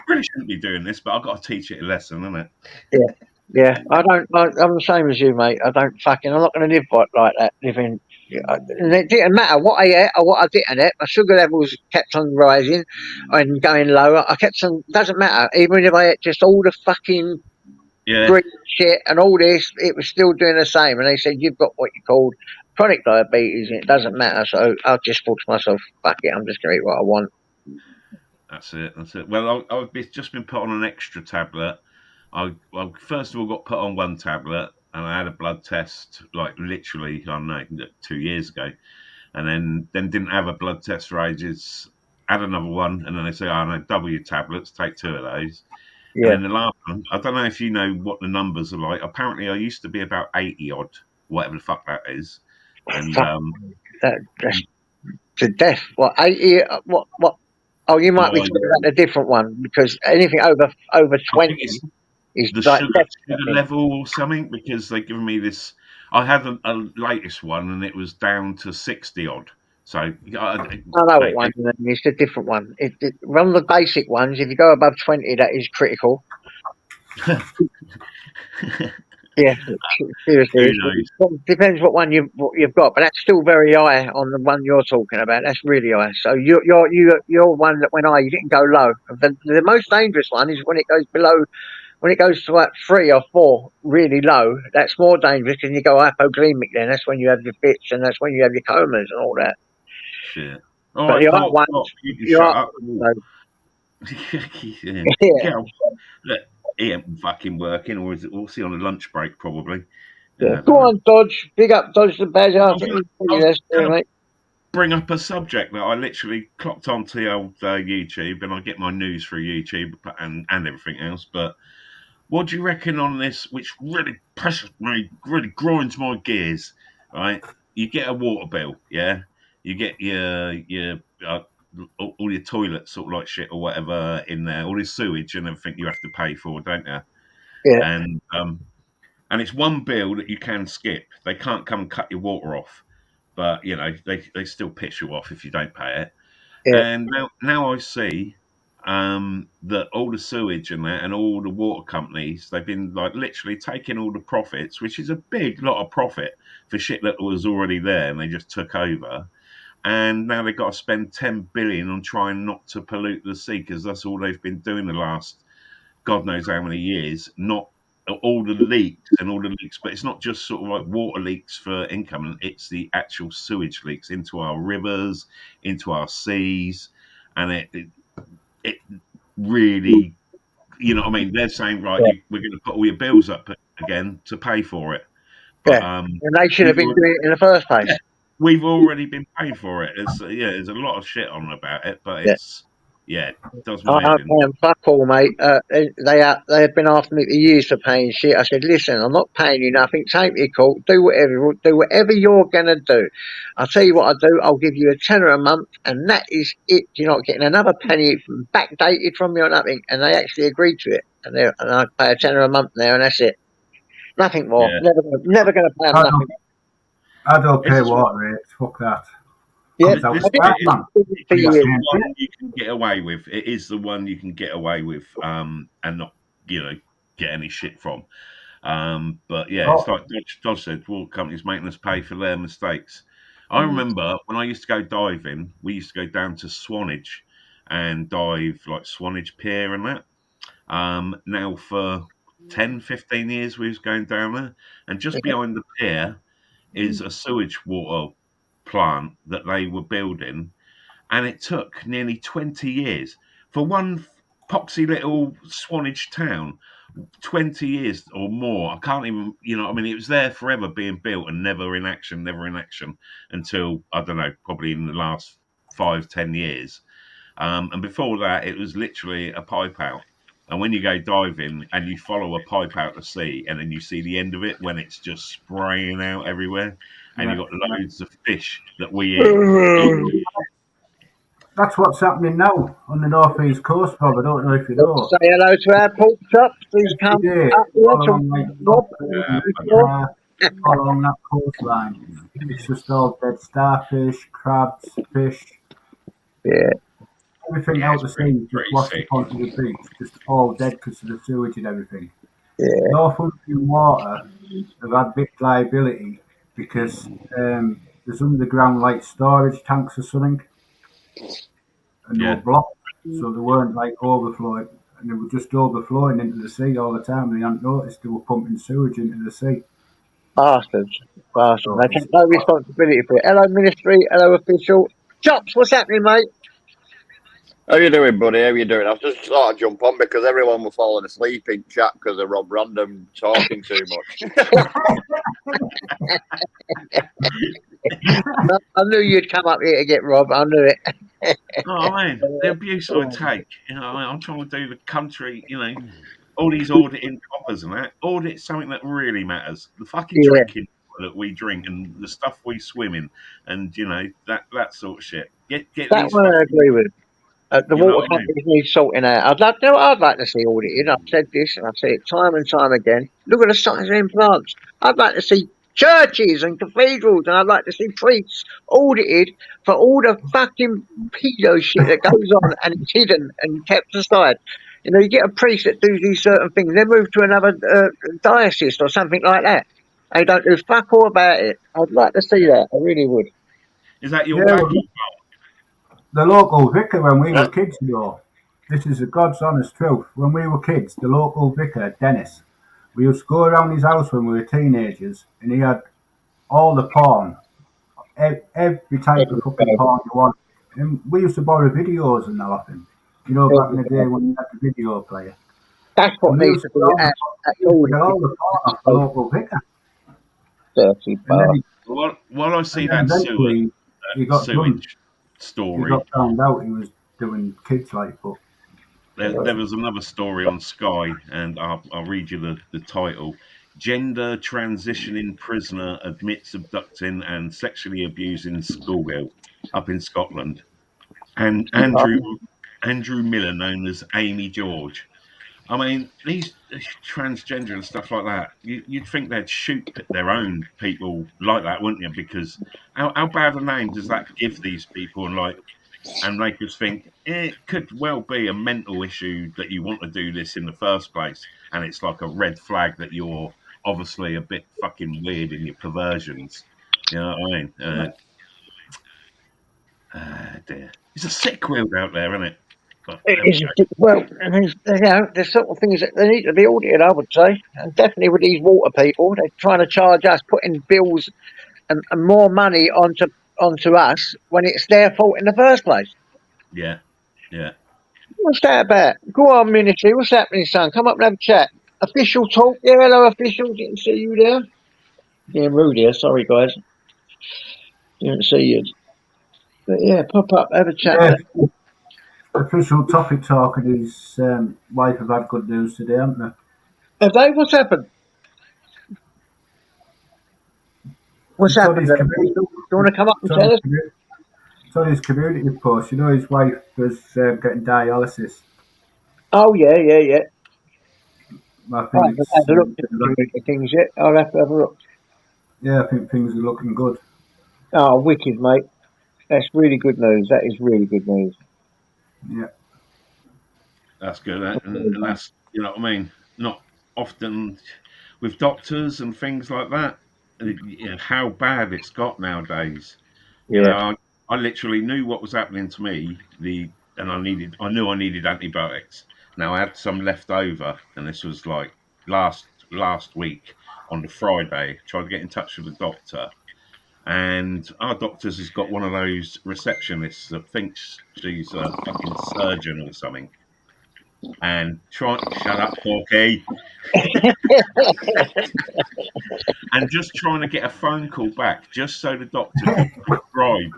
really shouldn't be doing this, but I've got to teach it a lesson, isn't it? Yeah, yeah. I'm the same as you, mate. I don't fucking. I'm not going to live like that. Living. And it didn't matter what I ate or what I didn't eat. My sugar levels kept on rising and going lower. I kept on. Doesn't matter. Even if I ate just all the fucking Yeah, green shit and all this, it was still doing the same. And they said you've got what you called chronic diabetes, and it doesn't matter. So I just thought to myself, fuck it. I'm just going to eat what I want. that's it. Well, I've just been put on an extra tablet. Well, first of all, got put on one tablet, and I had a blood test, like literally, I don't know, 2 years ago, and then didn't have a blood test for ages. Had another one, and then they say, "Oh no, double your tablets, take 2 of those." And Yeah. then the last one, I don't know if you know what the numbers are like. Apparently, I used to be about 80 odd, whatever the fuck that is, and Fuck that's to death. What 80? What? Oh, you might be well, talking about a different one because anything over I think 20 it's is the like sugar definitely. level or something because they've given me this. I had a latest one and it was down to 60 odd. So, I know what mate, one you mean, it's a different one. One of the basic ones, if you go above 20, that is critical. Yeah, seriously, who knows? it depends what you've got, but that's still very high on the one you're talking about. That's really high. So you're one that went high, you didn't go low. The most dangerous one is when it goes below. When it goes to like 3 or 4, really low, that's more dangerous because you go hypoglycemic. Then that's when you have your fits, and that's when you have your comas and all that. Shit. All But right, the other Pop, ones, you can you shut are. up. So, Yeah. yeah, Get on. Look, he ain't fucking working, or is it? We'll see on a lunch break, probably. yeah. I Go don't know. on, Dodge. Big up, Dodge the Badger. I think he's I pretty was there, going to mate. bring up a subject that I literally clocked onto the old YouTube, and I get my news through YouTube and everything else. But what do you reckon on this, which really presses me, really grinds my gears, right? You get a water bill, yeah? You get your all your toilets sort of like shit or whatever in there, all this sewage and everything you have to pay for, don't you? Yeah, And and it's one bill that you can skip. They can't come and cut your water off, but you know they still piss you off if you don't pay it. yeah, And now I see that all the sewage and that, and all the water companies, they've been like literally taking all the profits, which is a big lot of profit for shit that was already there, and they just took over. And now they've got to spend 10 billion on trying not to pollute the sea, because that's all they've been doing the last God knows how many years. Not all the leaks and all the leaks, but it's not just sort of like water leaks for income, it's the actual sewage leaks into our rivers, into our seas, and it really, you know what I mean? They're saying, right, Yeah. we're going to put all your bills up again to pay for it. But Yeah. And they should have been doing it in the first place. yeah, we've already been paying for it. It's there's a lot of shit on about it, but it's it does my head in. Fuck all, mate. They've been after me for years for paying shit. I said, listen, I'm not paying you nothing. Take me to court. Do whatever you're gonna do. I'll tell you what I do. I'll give you a tenner a month, and that is it. You're not getting another penny backdated from me or nothing. And they actually agreed to it. And I pay a tenner a month now, and that's it. Nothing more. Yeah. Never gonna pay them nothing. I don't pay It's- water rates. Fuck that. Yeah, This- I this- did it- it for It's years. the one you can get away with. It is the one you can get away with, and not, get any shit from. But yeah, it's like Dodge said, water companies making us pay for their mistakes. I remember when I used to go diving, we used to go down to Swanage and dive like Swanage Pier and that. Now for 10, 15 years we was going down there, and just behind the pier is a sewage water plant that they were building, and it took nearly 20 years for one poxy little Swanage town. 20 years or more. I can't even, it was there forever being built and never in action until, I don't know, probably in the last 5-10 years. And before that, it was literally a pipe out. And when you go diving and you follow a pipe out to sea, and then you see the end of it when it's just spraying out everywhere, and you've got loads of fish that we eat. That's what's happening now on the North East Coast, Bob. I don't know if you know. Say hello to our pork chops. Please come Yeah, up here all to along, like, Rob. all along that coastline. It's just all dead starfish, crabs, fish. Yeah. Everything Yeah, out the it's pretty- sea just pretty washed sick. up onto the beach, just all dead because of the sewage and everything. Yeah. Northumbrian Water have had big liability because there's underground like storage tanks or something, and they were Yeah. blocked, so they weren't like overflowing, and they were just overflowing into the sea all the time. And they hadn't noticed they were pumping sewage into the sea. Bastards. Bastards. So They take no responsibility for it. Hello, Ministry. Hello, official. Chops, what's happening, mate? How you doing, buddy? How you doing? I've just thought I'd jump on because everyone was falling asleep in chat because of Rob Random talking too much. I knew you'd come up here to get Rob. I knew it. Oh man, the abuse I take. I'm trying to do the country. All these auditing coppers and that. Audit something that really matters. The fucking Yeah. drinking that we drink and the stuff we swim in, and that sort of shit. Get That these. one I agree with. The You know water what I mean? companies need sorting out. I'd like to see audited. I've said this and I've said it time and time again. Look at the size of them plants. I'd like to see churches and cathedrals, and I'd like to see priests audited for all the fucking pedo shit that goes on and it's hidden and kept aside. You get a priest that does these certain things, then move to another diocese or something like that. They don't do fuck all about it. I'd like to see that. I really would. Is that your Yeah, wacky? the local vicar when we were kids, this is the God's honest truth. When we were kids, the local vicar, Dennis, we used to go around his house when we were teenagers, and he had all the porn, every type of fucking porn you want. And we used to borrow videos and that off him. Back in the day when you had the video player. That's what And we needs used to to be get all the porn off the local vicar. dirty And then While I see that eventually he got done. sewage He story, got found out he was doing kids like, but there was another story on Sky, and I'll read you the title. Gender transitioning prisoner admits abducting and sexually abusing schoolgirl up in Scotland. And Andrew Miller, known as Amy George. I mean, these transgender and stuff like that, you'd think they'd shoot their own people like that, wouldn't you? Because how bad a name does that give these people? And and make us think it could well be a mental issue that you want to do this in the first place, and it's like a red flag that you're obviously a bit fucking weird in your perversions. You know what I mean? Dear. It's a sick world out there, isn't it? But there we go. Well, I mean, you know, there's sort of things that they need to be audited, I would say. And definitely with these water people, they're trying to charge us, putting bills and more money onto us when it's their fault in the first place. Yeah. What's that about? Go on, Ministry. What's happening, son? Come up and have a chat. Official talk. Yeah, hello, official. Didn't see you there. Being rude here. Sorry, guys. Didn't see you. But yeah, pop up, have a chat. Yeah, official topic talk, and his wife have had good news today, haven't they? Have they? What's happened? What's happened? Do you want to come up and tell us? It's on his community post. You know, his wife was getting dialysis. Oh, yeah. I Right, think I've had a look at the things yet. I'll have to have a look. yeah, I think things are looking good. Oh, wicked, mate. That's really good news. That is really good news. Yeah. That's good. And that's, you know what I mean? Not often with doctors and things like that, you know, how bad it's got nowadays. You know, I literally knew what was happening to me, and I knew I needed antibiotics. Now I had some left over, and this was like last week on the Friday. Tried to get in touch with the doctor, and our doctor's has got one of those receptionists that thinks she's a fucking surgeon or something. And shut up, Porky. And just trying to get a phone call back just so the doctor could prescribe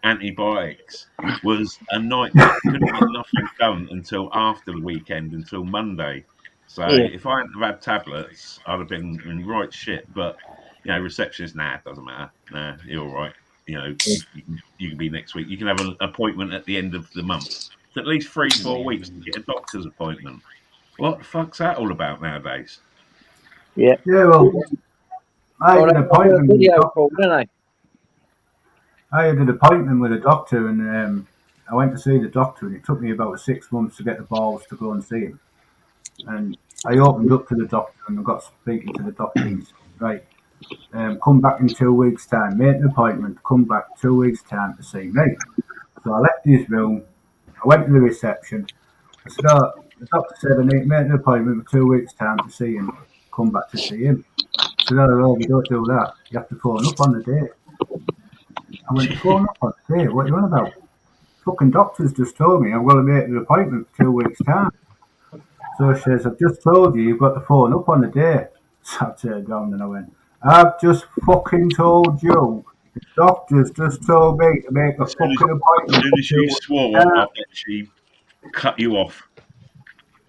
antibiotics was a nightmare. Couldn't get nothing done until after the weekend, until Monday. So if I hadn't have had tablets, I'd have been in right shit. But you know, receptionist, it doesn't matter. Nah, you're all right. You know, you can be next week. You can have an appointment at the end of the month. It's at least 3-4 weeks to get a doctor's appointment. What the fuck's that all about nowadays? Yeah. Yeah, well, I had an appointment with a doctor, and I went to see the doctor, and it took me about 6 months to get the balls to go and see him. And I opened up to the doctor, and I got speaking to the doctor. And he said, right, come back in 2 weeks' time. Make an appointment. Come back 2 weeks' time to see me. So I left his room. I went to the reception. I said, oh, the doctor said I need to make an appointment for 2 weeks' time to see him. Come back to see him. I said, oh, we don't do that. You have to phone up on the day. I went, phone up on the day? What are you on about? Fucking doctors just told me I'm going to make an appointment for 2 weeks' time. So she says, I've just told you you've got to phone up on the day. So I turned around and I went, I've just fucking told you. The doctors just told me to make a fucking appointment. As soon as you swore, I actually cut you off.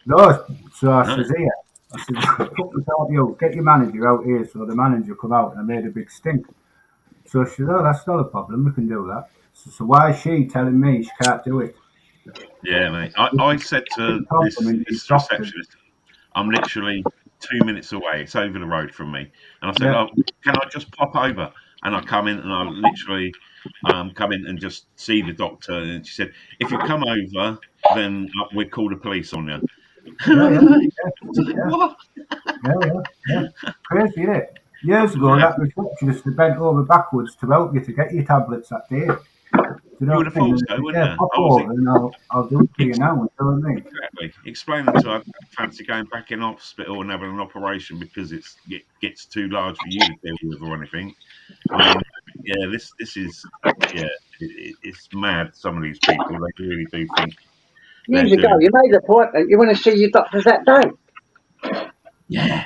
No, so I says, here. I said, fucking tell you, get your manager out here. So the manager come out and I made a big stink. So she said, oh, that's not a problem. We can do that. So why is she telling me she can't do it? Yeah, mate. I said to this receptionist, I'm literally 2 minutes away. It's over the road from me. And I said, oh, can I just pop over? And I come in and I literally come in and just see the doctor. And she said, if you come over, then we'll call the police on you. What? Yeah. Crazy, isn't it? Years ago, that receptionist bent over backwards to help you to get your tablets that day. You would have thought so, wouldn't you? Pop over and I'll do it for you now. You know what I mean? Exactly. Explaining to her, I fancy going back in hospital and having an operation because it gets too large for you to deal with or anything. I mean, yeah, this is it's mad. Some of these people, they really do think. Years ago, you made a point that you want to see your doctors that day. Yeah.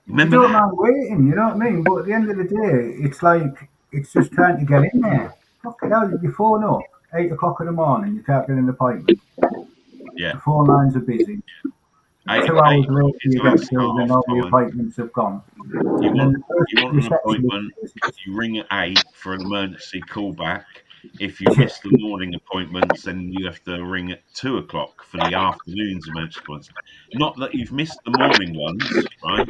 Remember you don't mind waiting, you know what I mean? But at the end of the day, it's like, it's just trying to get in there. Fucking hell, you phone up 8 o'clock in the morning, you can't get an appointment. Yeah. The phone lines are busy. 2 hours later, you get told and all the appointments have gone. You want an appointment, you ring at 8 for an emergency callback. If you miss the morning appointments, then you have to ring at 2 o'clock for the afternoon's emergency appointments. Not that you've missed the morning ones, right?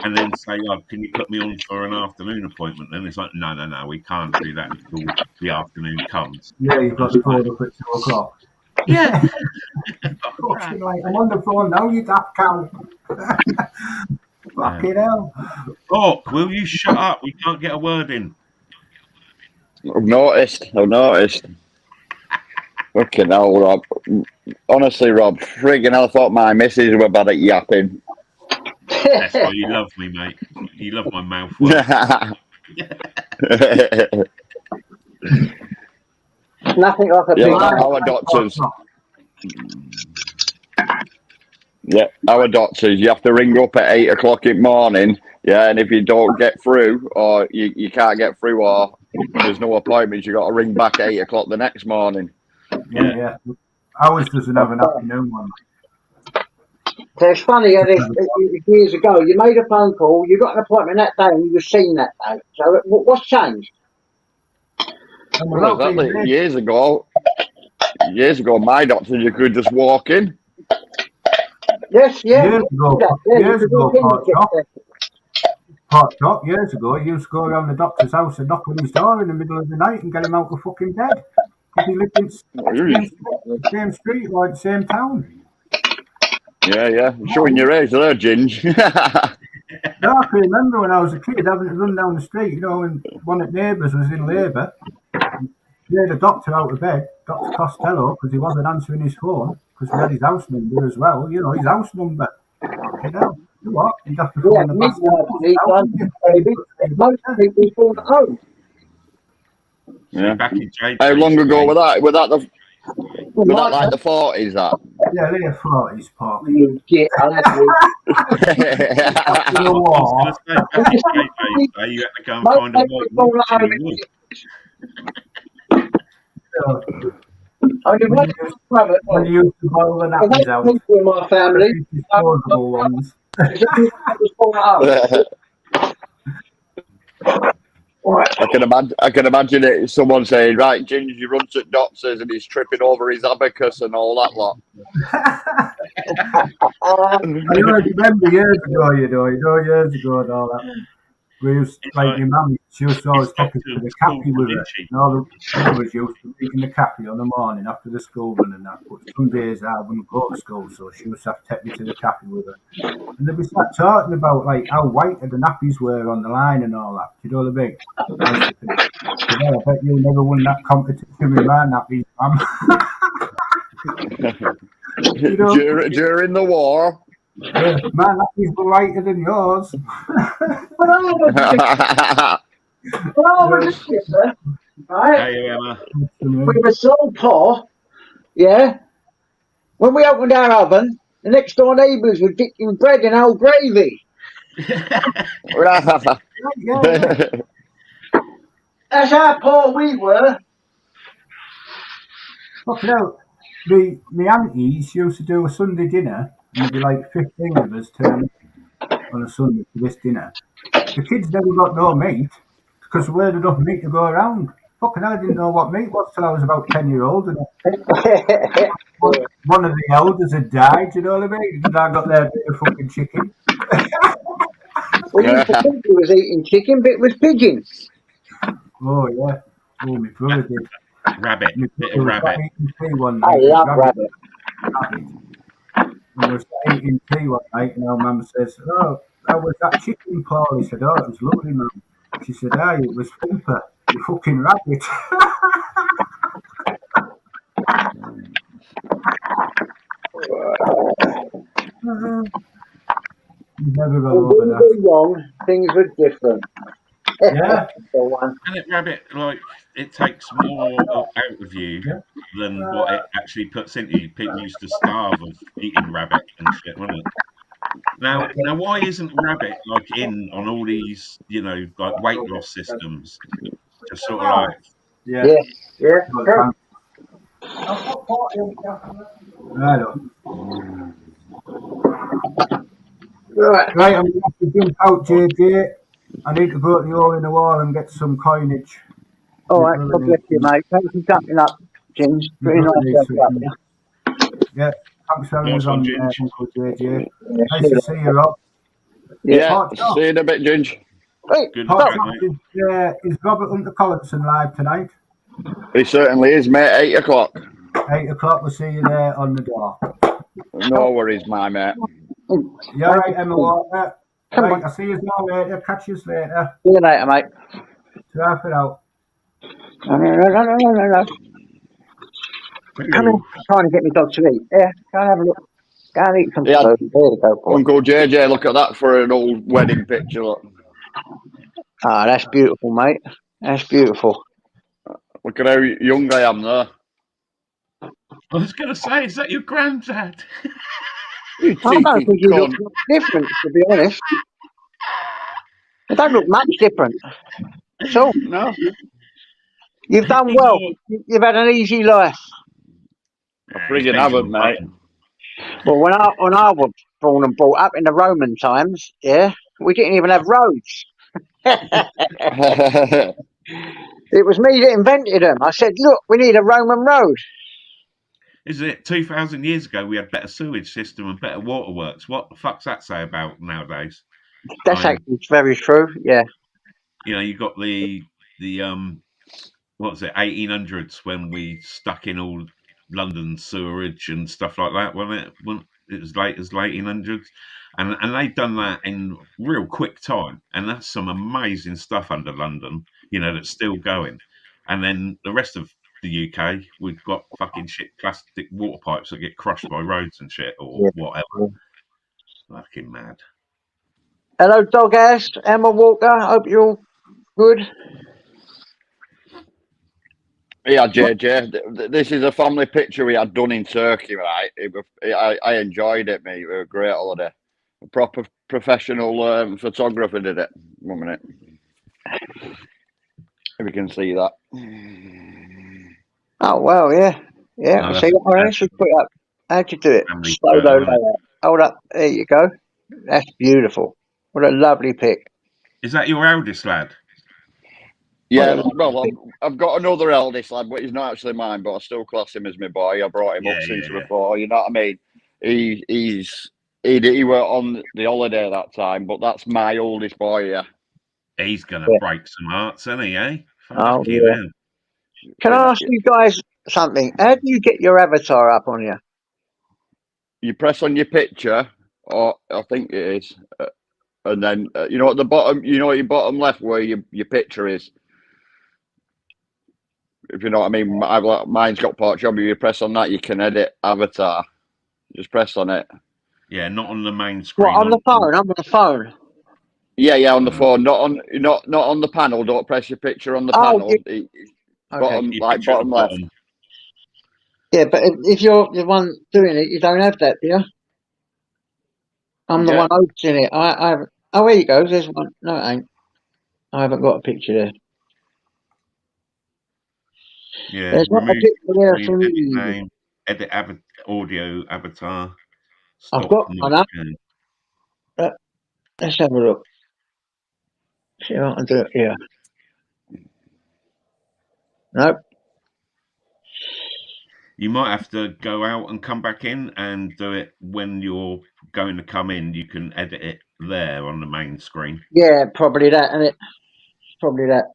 and then say, "Oh, can you put me on for an afternoon appointment?" And it's like, no, we can't do that until the afternoon comes. Yeah, you've got the phone up at 2 o'clock. Yeah. Fucking like, I'm on the phone now, you daft cow. Fucking hell. Hawk, will you shut up? We can't get a word in. I've noticed. Fucking hell, Rob. Honestly, Rob, friggin' hell, I thought my missus were bad at yapping. That's why you love me, mate. You love my mouth work. Nothing like a big our doctors. Yeah, our doctors, you have to ring up at 8 o'clock in the morning, yeah, and if you don't get through, or you can't get through, or there's no appointments, you got to ring back at 8 o'clock the next morning. Yeah. Ours doesn't have an afternoon one. So it's funny, years ago, you made a phone call, you got an appointment that day, and you were seen that day. So what's changed? Well, exactly. Years ago, my doctor, you could just walk in. Yes, yeah. Years ago, Part Top, years ago, he used to go around the doctor's house and knock on his door in the middle of the night and get him out of fucking bed. Because he lived in the same street or the same town. Yeah. Showing your age there, Ginge. No, I can remember when I was a kid having to run down the street, you know, when one of the neighbours was in labour. He had a doctor out of bed, Dr. Costello, because he wasn't answering his phone, because we had his house number as well, you know, his house number. You know what? He'd have to phone the most people phone at home. Yeah. Back in How long ago was that? Was that like the 40s, that? Yeah, late 40s, Park. You get you had to go and find a white when you used to boil the nappies out. In my family. Disposable ones. I can imagine it. Someone saying, "Right, Ginge, you run to doctors and he's tripping over his abacus and all that lot." I remember years ago, years ago and all that. We used to, like, my mum, she used to always take us to the cafe with her. And all the others used to be in the cafe on the morning after the school run and that. But some days I wouldn't go to school, so she used to have to take me to the cafe with her. And they'd be start talking about, like, how white the nappies were on the line and all that. You know what I mean? I bet you never won that competition with my nappies, mum. You know, during the war. Yeah, my nappies were whiter than yours. Right? We were so poor, yeah. When we opened our oven, the next door neighbours were dipping bread in old gravy. That's how poor we were. Look, you know, my aunties used to do a Sunday dinner, and there'd be like 15 of us turning on a Sunday for this dinner. The kids never got no meat because there weren't enough meat to go around. Fucking hell, I didn't know what meat was till I was about 10 years old. And one of the elders had died, you know what I mean? And I got their bit of fucking chicken. We used to think he was eating chicken, but it was pigeon. Oh, yeah. Oh, my brother did. Rabbit. Bit of rabbit. I love rabbit. And we were eating tea one night, and our mum says, "Oh, how was that chicken, Paul?" He said, "Oh, it was lovely, mum." She said, "Ah, it was Thumper, you fucking rabbit." Never got over that. Wrong, things were different. Yeah. And it rabbit, like, it takes more out of you than what it actually puts into you. People used to starve of eating rabbit and shit, wasn't it? Now, why isn't rabbit like in on all these, you know, like weight loss systems? Just sort of like, yeah. Right, I'm going to have to jump out, JJ. I need to go to the hole in the wall and get some coinage. All right, God bless you, mate. Thanks for jumping up, James. Pretty nice to have you. Yeah, thanks for having us on, Uncle JJ. Nice to see you, Rob. Yeah, Pork chop. see you in a bit, Ginge. Wait, Good Pork luck, chop mate. is Robert Hunter Collinson live tonight? He certainly is, mate. 8 o'clock. 8 o'clock, we'll see you there on the door. No worries, my mate. You all right, Emma Walker? Come Right, on. I'll see you all later. Catch you later. See you later, mate. Drive it out. No. Come in. Trying to get me dog to eat. Yeah, go and have a look. Go and eat some Yeah, food. There you go, boy. Uncle JJ, look at that for an old wedding picture. Look, Ah, that's beautiful, mate. That's beautiful. look at how young I am there. I was going to say, is that your granddad? You I don't cheeky think you look cunt. much different, to be honest. You don't look much different. So No, you've done well. You've had an easy life. I friggin' haven't, mate. Well, when I was born and brought up in the Roman times, yeah, we didn't even have roads. It was me that invented them. I said, look, we need a Roman road. Is it 2,000 years ago we had better sewage system and better waterworks? What the fuck's that say about nowadays? That's I mean, actually very true. Yeah. you know, you got the what was it, 1800s when we stuck in all London sewerage and stuff like that, wasn't it? When it was late as late 1800s, and they've done that in real quick time, and that's some amazing stuff under London, you know, that's still going. And then the rest of the UK, we've got fucking shit plastic water pipes that get crushed by roads and shit or Yeah. whatever. Fucking mad. Hello, dog ass. Emma Walker. Hope you're all good. Yeah, JJ, this is a family picture we had done in Turkey, right? I enjoyed it, mate. It was a great holiday. A proper professional photographer did it. 1 minute. If you can see that. Oh, well, yeah. Yeah, No, I that's see. a I actually put it up. How'd you do it? family Solo photo, isn't it? layout. Hold up. There you go. That's beautiful. What a lovely pic. Is that your eldest lad? Yeah, well, I've got another eldest lad, but he's not actually mine, but I still class him as my boy. I brought him up since before, you know what I mean? He were on the holiday that time, but that's my oldest boy, yeah. He's gonna Yeah. break some hearts, isn't he, eh? Oh, Fucking yeah. hell. Can I ask you guys something? How do you get your avatar up on you? You press on your picture, or I think it is, and then you know at the bottom, you know at your bottom left where your picture is. If you know what I mean, mine's got pork chop. You press on that, you can edit avatar. Just press on it. Yeah, not on the main screen. What, on the phone? I'm on the phone. Yeah, on the phone, not on the panel. Don't press your picture on the panel. Yeah. Bottom, Your like picture at the bottom left. bottom. Yeah, but if you're the one doing it, you don't have that, do you? I'm the Yeah. one hosting it. I haven't. Oh, here you go. There's one. No, it ain't. I haven't got a picture there. Yeah, There's not a remove picture there screen, for edit me. name, edit audio avatar. I've Stop got one up. notification. Let's have a look. See if I can do it here. Nope. You might have to go out and come back in and do it when you're going to come in. You can edit it there on the main screen. Yeah, probably that, isn't it? Probably that.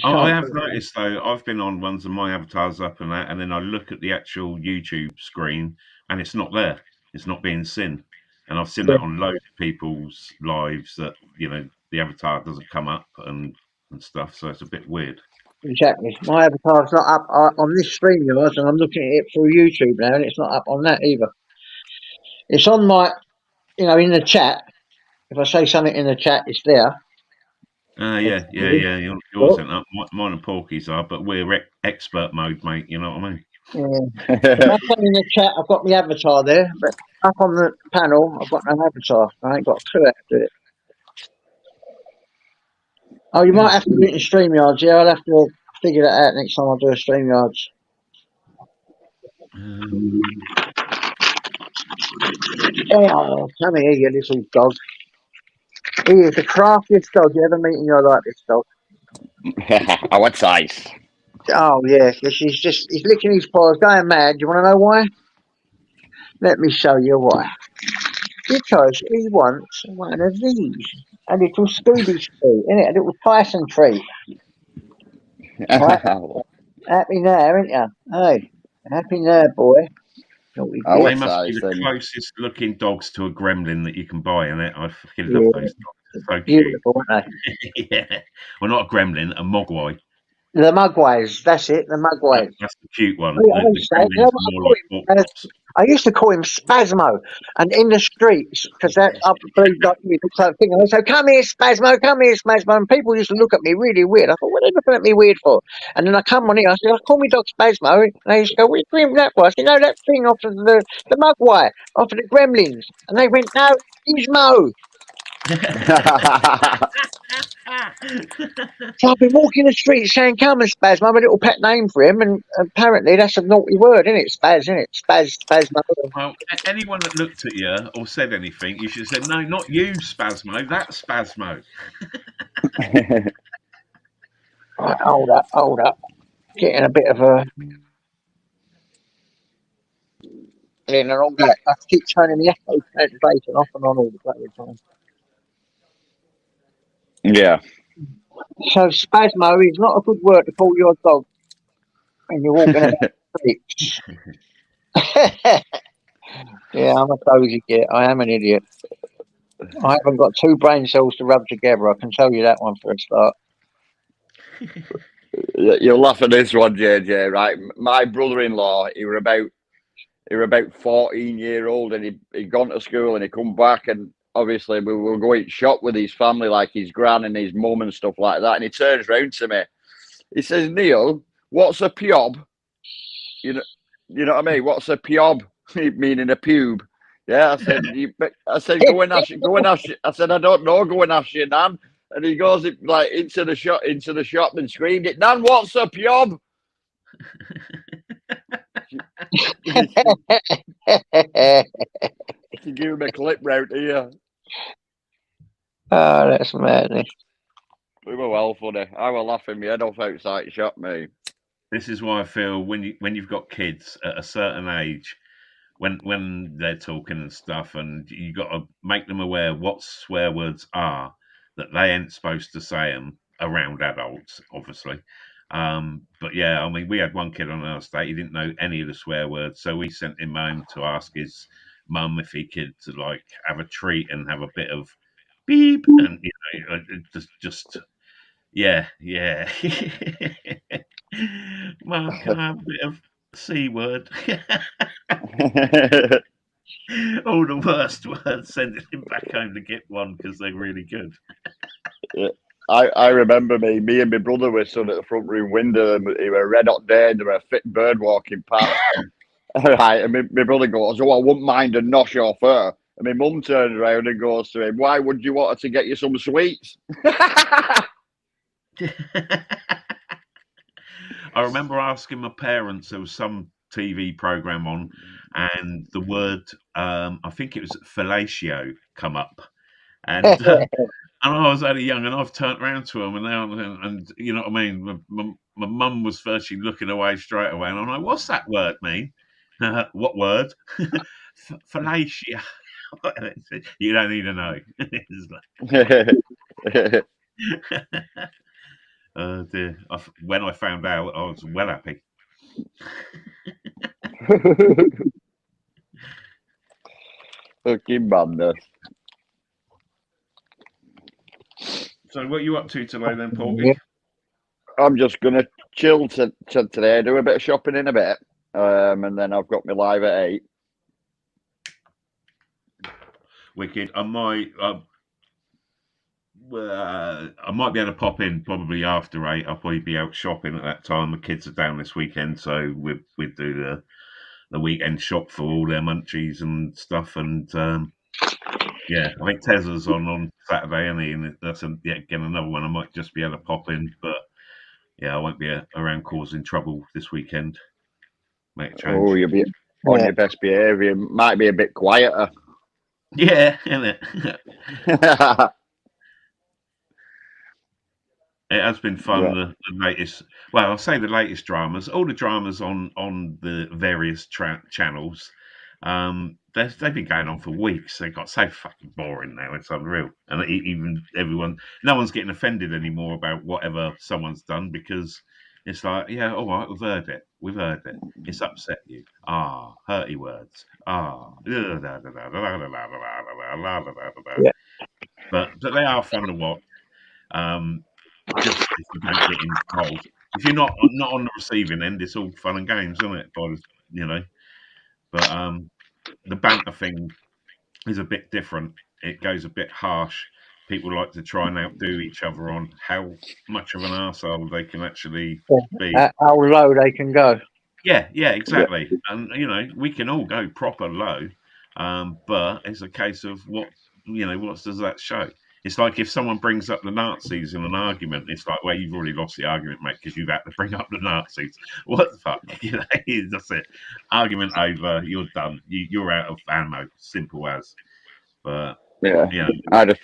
I have noticed though, I've been on ones and my avatar's up and that, and then I look at the actual YouTube screen and it's not there. It's not being seen. And I've seen that on loads of people's lives that, you know, the avatar doesn't come up and stuff. So it's a bit weird. Exactly. My avatar's not up on this stream, yours, and I'm looking at it through YouTube now, and it's not up on that either. It's on my, in the chat. If I say something in the chat, it's there. Yeah. Yours ain't up. Mine and Porky's are, but we're expert mode, mate. You know what I mean? Yeah. If I say in the chat, I've got my avatar there, but up on the panel, I've got no avatar. I ain't got a clue how to do it. Oh, you might have to do it in StreamYards. Yeah, I'll have to figure that out next time I do a StreamYards. Oh, come here, you little dog. He is the craftiest dog you ever meet in your life, this dog. Oh, what size? Oh, yeah, because he's licking his paws, going mad. Do you want to know why? Let me show you why. because he wants one of these. A little Scooby tree, innit? A little Tyson tree. Right? Happy now, ain't you? Hey, happy now, boy. Naughty I git. They would must say be the then. closest looking dogs to a gremlin that you can buy, innit? I fucking love Yeah, those dogs. So cute. beautiful, aren't they? Yeah. Well, not a gremlin, a mogwai. The Mugways, that's it, the Mugways. That's the cute one. I The used to, you know gremlins what are I more call like him? pork chops. I used to call him Spasmo, and in the streets, because that I believe like he looks like a thing. I would say, "Come here, Spasmo, come here, Spasmo," and people used to look at me really weird. I thought, "What are they looking at me weird for?" And then I come on here, I said, "I call me Dog Spasmo," and they used to go, "What are you doing that for?" I said, "No, that thing off of the Mugwai, off of the Gremlins," and they went, "No, he's Mo." So I've been walking the streets saying, "Come and Spasmo," I have a little pet name for him, and apparently that's a naughty word, isn't it? Spaz, isn't it? Spasmo. Well, anyone that looked at you or said anything, you should have said, "No, not you, Spasmo. That's Spasmo." Right, hold up. Getting a bit of a and all that. I keep turning the echo translation off and on all the bloody time. Yeah. So spasmo is not a good word to call your dog when you're walking about the streets. Yeah, I'm a cozy git. I am an idiot. I haven't got two brain cells to rub together. I can tell you that one for a start. You'll laugh at this one, JJ. Right, my brother-in-law, he were about 14-year-old, and he'd gone to school and he come back, and obviously we were going shop with his family, like his gran and his mum and stuff like that. And he turns round to me, he says, "Neil, what's a piob?" You know what I mean? What's a piob? Meaning a pube. Yeah, I said, go and ask, I said, "I don't know, go and ask your nan." And he goes like into the shop and screamed it, "Nan, what's a piob?" She gave him a clip round here. Oh, that's madness. We were well funny. I was laughing my head off outside the shop, mate. This is why I feel when you've got kids at a certain age, when they're talking and stuff, and you got to make them aware what swear words are, that they ain't supposed to say them around adults, obviously. But yeah, I mean, we had one kid on our estate. He didn't know any of the swear words, so we sent him home to ask his mum if he could like have a treat and have a bit of beep, and just yeah. Mum, can I have a bit of C word? All the worst words, sending him back home to get one because they're really good. I remember me and my brother were stood at the front room window, and it were a red hot day, and there were a fit bird walking past. Right, and my brother goes, "Oh, I wouldn't mind a nosh off her." And my mum turns around and goes to him, "Why would you want her to get you some sweets?" I remember asking my parents, there was some TV program on, and the word, I think it was fellatio, come up. And I was only young, and I've turned around to them, and you know what I mean? My mum was virtually looking away straight away, and I'm like, "What's that word mean?" "What word?" "Fellatio." You don't need to know. Oh dear. When I found out, I was well happy. Fucking madness. So what are you up to today then, Porky? Yeah. I'm just gonna chill today, do a bit of shopping in a bit, and then I've got my live at 8. Wicked. I might be able to pop in probably after 8. I'll probably be out shopping at that time. The kids are down this weekend, so we'd do the weekend shop for all their munchies and stuff. And yeah, I think Tezza's on Saturday, and that's again another one. I might just be able to pop in, but yeah, I won't be around causing trouble this weekend. Make a change. Oh, you'll be on your best behaviour. Might be a bit quieter. Yeah, isn't it? It has been fun. Yeah. The latest, well, I'll say the latest dramas, all the dramas on the various channels. they've been going on for weeks. They got so fucking boring now. It's unreal. And even everyone, no one's getting offended anymore about whatever someone's done because it's like, yeah, all right, we've heard it. We've heard it. It's upset you. Ah, hurty words. Ah, Yeah. but they are fun to watch. Just if you don't get involved. If you're not on the receiving end, it's all fun and games, isn't it? But the banter thing is a bit different. It goes a bit harsh. People like to try and outdo each other on how much of an arsehole they can actually be. How low they can go. Yeah, exactly. And we can all go proper low, but it's a case of what does that show? It's like if someone brings up the Nazis in an argument, it's like, well, you've already lost the argument, mate, because you've had to bring up the Nazis. What the fuck? That's it. Argument over. You're done. You're out of ammo. Simple as. But yeah, I just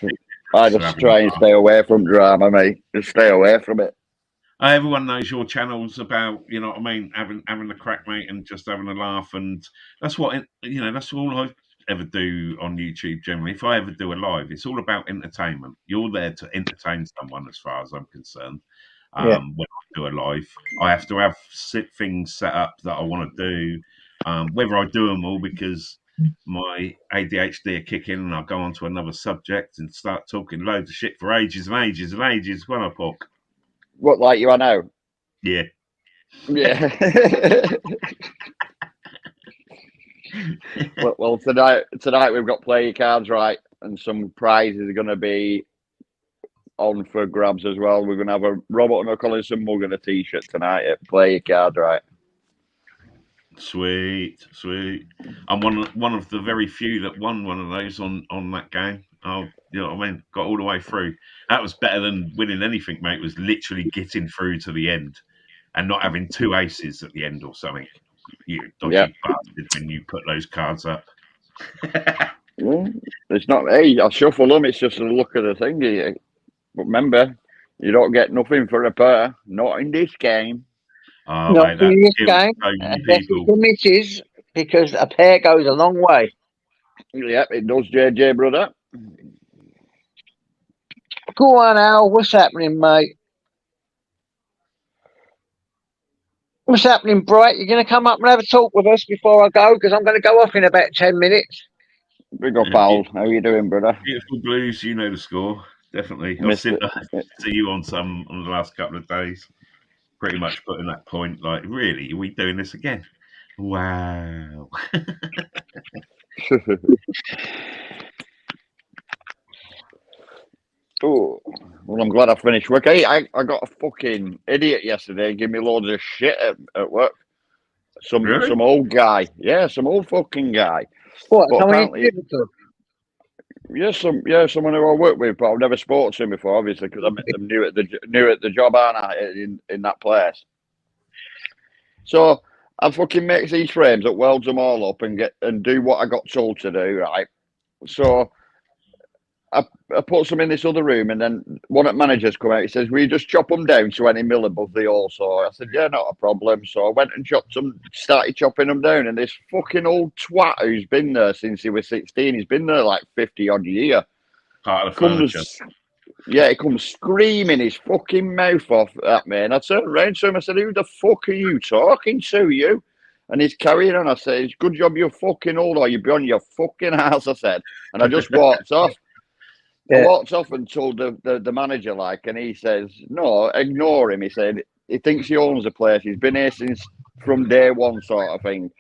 try and stay away from drama, mate. Just stay away from it. Everyone knows your channel's about, you know what I mean, having a crack, mate, and just having a laugh, and that's what that's all I ever do on YouTube generally. If I ever do a live, it's all about entertainment. You're there to entertain someone, as far as I'm concerned. When I do a live, I have to have things set up that I want to do. Whether I do them all because my ADHD are kicking and I'll go on to another subject and start talking loads of shit for ages and ages and ages when I talk. What, like you are now? Yeah. well, tonight we've got play your cards right, and some prizes are going to be on for grabs as well. We're going to have a Robert and Collison mug and a T-shirt tonight at Play Your Cards Right. Sweet. I'm one of the very few that won one of those on that game. Oh, you know what I mean? Got all the way through. That was better than winning anything, mate. It was literally getting through to the end and not having two aces at the end or something. You dodgy bastard when you put those cards up. It's not, hey, I shuffle them. It's just a look at the thing. But remember, you don't get nothing for a pair. Not in this game. Oh, not mate, in this game. That's the misses, because a pair goes a long way. Yep, it does, JJ, brother. Go on, Al. What's happening, mate? What's happening, Bright? You're going to come up and have a talk with us before I go? Because I'm going to go off in about 10 minutes. Big up, Al. How you doing, brother? Beautiful Blues, you know the score. Definitely. I've seen you on the last couple of days. Pretty much putting that point, like, really, are we doing this again? Wow. Oh, well, I'm glad I finished work. Hey, I got a fucking idiot yesterday give me loads of shit at work. Some old guy. Yeah, some old fucking guy. What? Someone who I work with, but I've never spoken to him before, obviously, because I'm new at the job, aren't I, in that place. So I fucking make these frames that welds them all up and do what I got told to do, right? So I put some in this other room, and then one of the managers come out. He says, "Will you just chop them down to any mil above the hole?" So I said, "Yeah, not a problem." So I went and started chopping them down. And this fucking old twat who's been there since he was 16, he's been there like 50 odd year. Part of the furniture. Yeah, he comes screaming his fucking mouth off at me. And I turned around to him. I said, "Who the fuck are you talking to, you?" And he's carrying on. I said, "It's good job you're fucking old, or you'd be on your fucking ass," I said. And I just walked off. Yeah. I walked off and told the manager, and he says, "No, ignore him." He said, "He thinks he owns the place. He's been here from day one, sort of thing."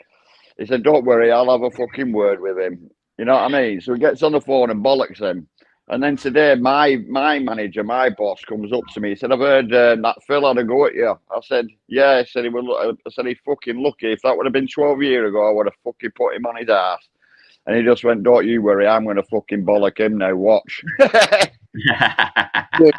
He said, "Don't worry, I'll have a fucking word with him." You know what I mean? So he gets on the phone and bollocks him. And then today, my manager, my boss, comes up to me. He said, "I've heard that Phil had a go at you." I said, "Yeah." He said, he's fucking lucky. If that would have been 12 years ago, I would have fucking put him on his ass. And he just went, "Don't you worry, I'm going to fucking bollock him now, watch." I hate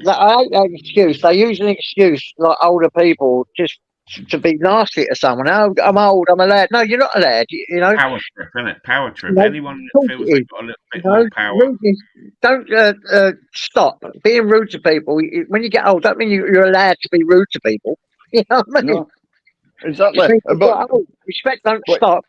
that excuse. They use an excuse, like older people, just to be nasty to someone. "Oh, I'm old, I'm a lad." No, you're not a lad, you know. Power trip, isn't it? Power trip. No, anyone that feels they've got a little bit more power. Don't stop being rude to people. When you get old, don't mean you're allowed to be rude to people. You know what I mean? No, exactly. Respect don't stop.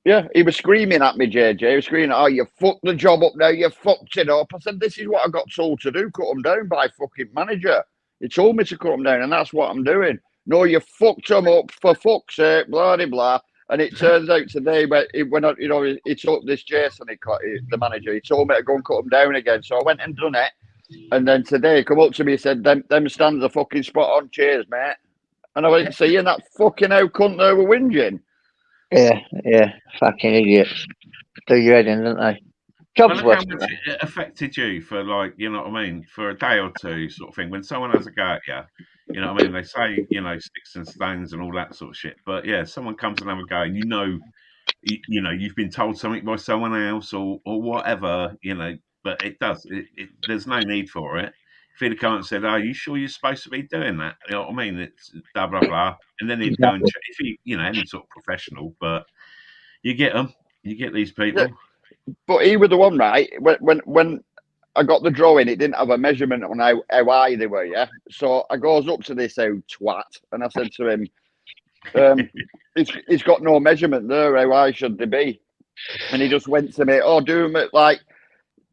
Yeah, he was screaming at me, JJ. He was screaming, "Oh, you fucked the job up now. You fucked it up." I said, "This is what I got told to do. Cut them down by fucking manager. He told me to cut them down, and that's what I'm doing." "No, you fucked them up for fuck's sake." Blah blah blah. And it turns out today, when I, he took this Jason, the manager. He told me to go and cut them down again. So I went and done it. And then today, he come up to me and said, "Them stands are fucking spot on. Cheers, mate." And I went, "So you're that fucking how cunt they were whinging?" Yeah, fucking idiots. Do your head in, don't they? Well, Job's look how worse. much it affected you for, like, you know what I mean, for a day or two, sort of thing. When someone has a go at you, you know what I mean. They say, sticks and stones and all that sort of shit. But yeah, someone comes and have a go, and you've been told something by someone else or whatever, But it does. There's no need for it. If he'd have come and said, "Are you sure you're supposed to be doing that?" You know what I mean? It's blah blah blah, and then he'd go and check if he, any sort of professional. But you get them. You get these people. Yeah. But he was the one, right? When I got the drawing, it didn't have a measurement on how high they were, yeah? So I goes up to this twat, and I said to him, it's got no measurement there, how high should they be? And he just went to me, "Oh, do them at like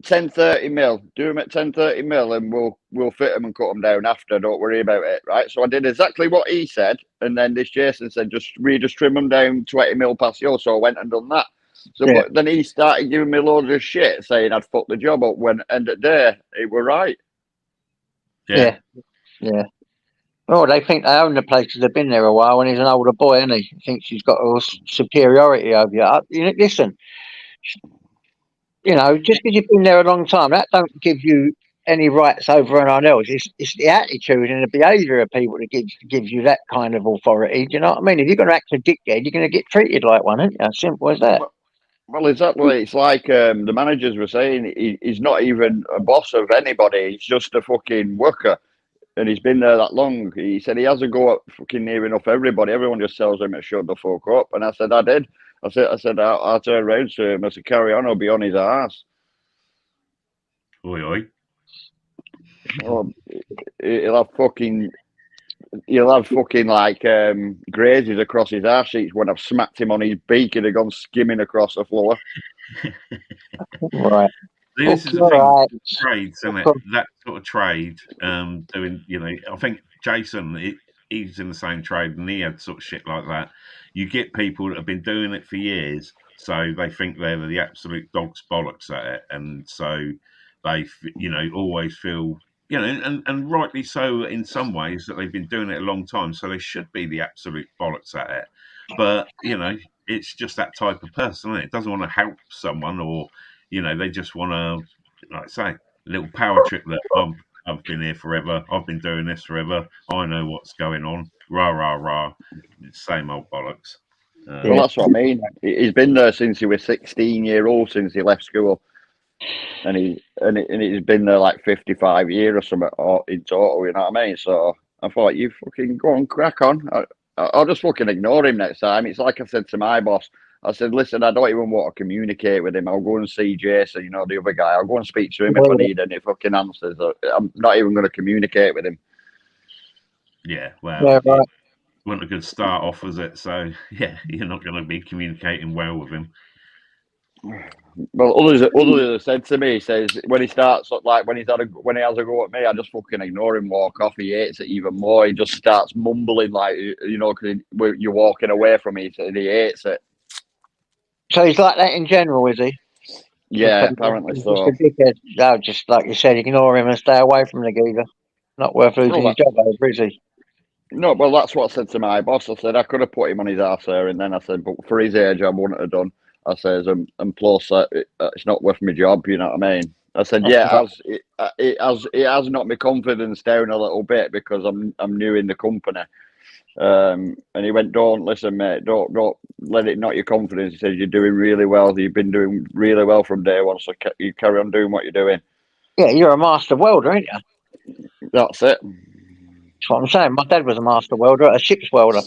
10-30 mil. Do them at 10-30 mil, and we'll fit them and cut them down after. Don't worry about it," right? So I did exactly what he said, and then this Jason said, just trim them down 20 mil past you. So I went and done that. So, Yeah. But then he started giving me loads of shit, saying I'd fucked the job up. When end of the day, it were right. Yeah. Oh, they think they own the place because they've been there a while, and he's an older boy, and he thinks he's got a superiority over you. Listen, just because you've been there a long time, that don't give you any rights over anyone else. It's the attitude and the behaviour of people that gives you that kind of authority. Do you know what I mean? If you're going to act a dickhead, you're going to get treated like one, aren't you? Simple as that. Well, exactly. It's like the managers were saying, he's not even a boss of anybody. He's just a fucking worker. And he's been there that long. He said he has a go at fucking near enough everybody. Everyone just tells him to shut the fuck up. And I said, I did. I said, I'll turn around to him. I said, carry on, I'll be on his ass. Oi, oi. Oh, he'll have fucking like grazes across his arse cheeks when I've smacked him on his beak and he'd gone skimming across the floor. Right. This is the thing, trades, isn't it? That sort of trade, doing, I think Jason, he's in the same trade and he had sort of shit like that. You get people that have been doing it for years, so they think they're the absolute dog's bollocks at it, and so they, always feel, and rightly so in some ways, that they've been doing it a long time, so they should be the absolute bollocks at it. But, it's just that type of person, isn't it? It doesn't want to help someone, or they just want to, like I say, a little power trip that I've been here forever. I've been doing this forever. I know what's going on. Rah, rah, rah. Same old bollocks. Well, that's what I mean. He's been there since he was 16-year-old, since he left school. And he's been there like 55 years or something in total, you know what I mean? So I thought, you fucking go on, crack on. I'll just fucking ignore him next time. It's like I said to my boss. I said, listen, I don't even want to communicate with him. I'll go and see Jason, the other guy. I'll go and speak to him if I need any fucking answers. I'm not even going to communicate with him. Yeah, well, it wasn't a good start off, was it? So, yeah, you're not going to be communicating well with him. Well, others said to me, says when he starts, like when he has a go at me, I just fucking ignore him, walk off. He hates it even more. He just starts mumbling, like, because you're walking away from me, and he hates it. So he's like that in general, is he? Yeah, apparently so. No, just like you said, ignore him and stay away from the geezer. Not worth losing his job over, is he? No, well, that's what I said to my boss. I said I could have put him on his arse there, and then I said, but for his age, I wouldn't have done. I says, and plus, it's not worth my job. You know what I mean? I said, yeah, it has knocked my confidence down a little bit because I'm new in the company. And he went, don't listen, mate. Don't let it knock your confidence. He says, you're doing really well. You've been doing really well from day one. So you carry on doing what you're doing. Yeah, you're a master welder, aren't you? That's it. That's what I'm saying. My dad was a master welder, a ship's welder.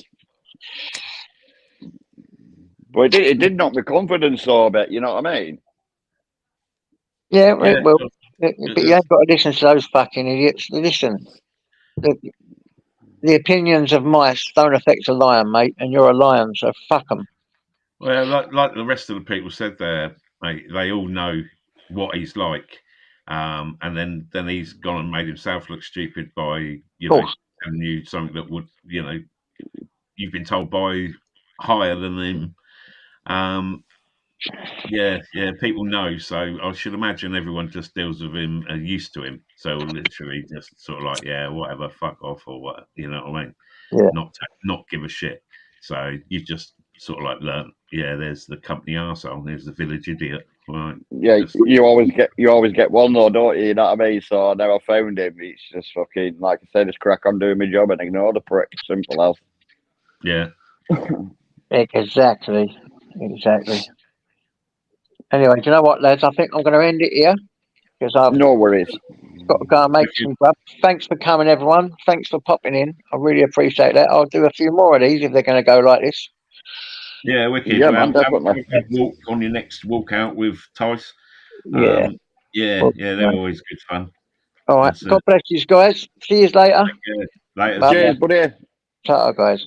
But it did knock my confidence a bit, you know what I mean? Yeah, it will. But you ain't got to listen to those fucking idiots. Listen, the opinions of mice don't affect a lion, mate, and you're a lion, so fuck them. Well, like the rest of the people said there, mate, they all know what he's like, and then he's gone and made himself look stupid by telling you something that would you've been told by higher than him. Yeah, people know. So I should imagine everyone just deals with him, used to him. So literally just sort of like, yeah, whatever, fuck off or what, you know what I mean? Yeah. Not give a shit. So you just sort of like learn, yeah, there's the company arsehole, there's the village idiot. Right. Yeah, you always get one though, don't you? You know what I mean? So I never found him. It's just fucking, like I said, just crack on doing my job and ignore the prick. Simple as. Yeah. Exactly. Anyway, do you know what, lads? I think I'm going to end it here because I've No worries. got to go and make some grub. Thanks for coming, everyone. Thanks for popping in. I really appreciate that. I'll do a few more of these if they're going to go like this. Yeah, wicked. Yeah, man, definitely. Have a walk on your next walk out with Tice. Yeah. They're always good fun. All right. God bless you guys. See you later. Later. Bye. Cheers, buddy. Ta-ta, guys.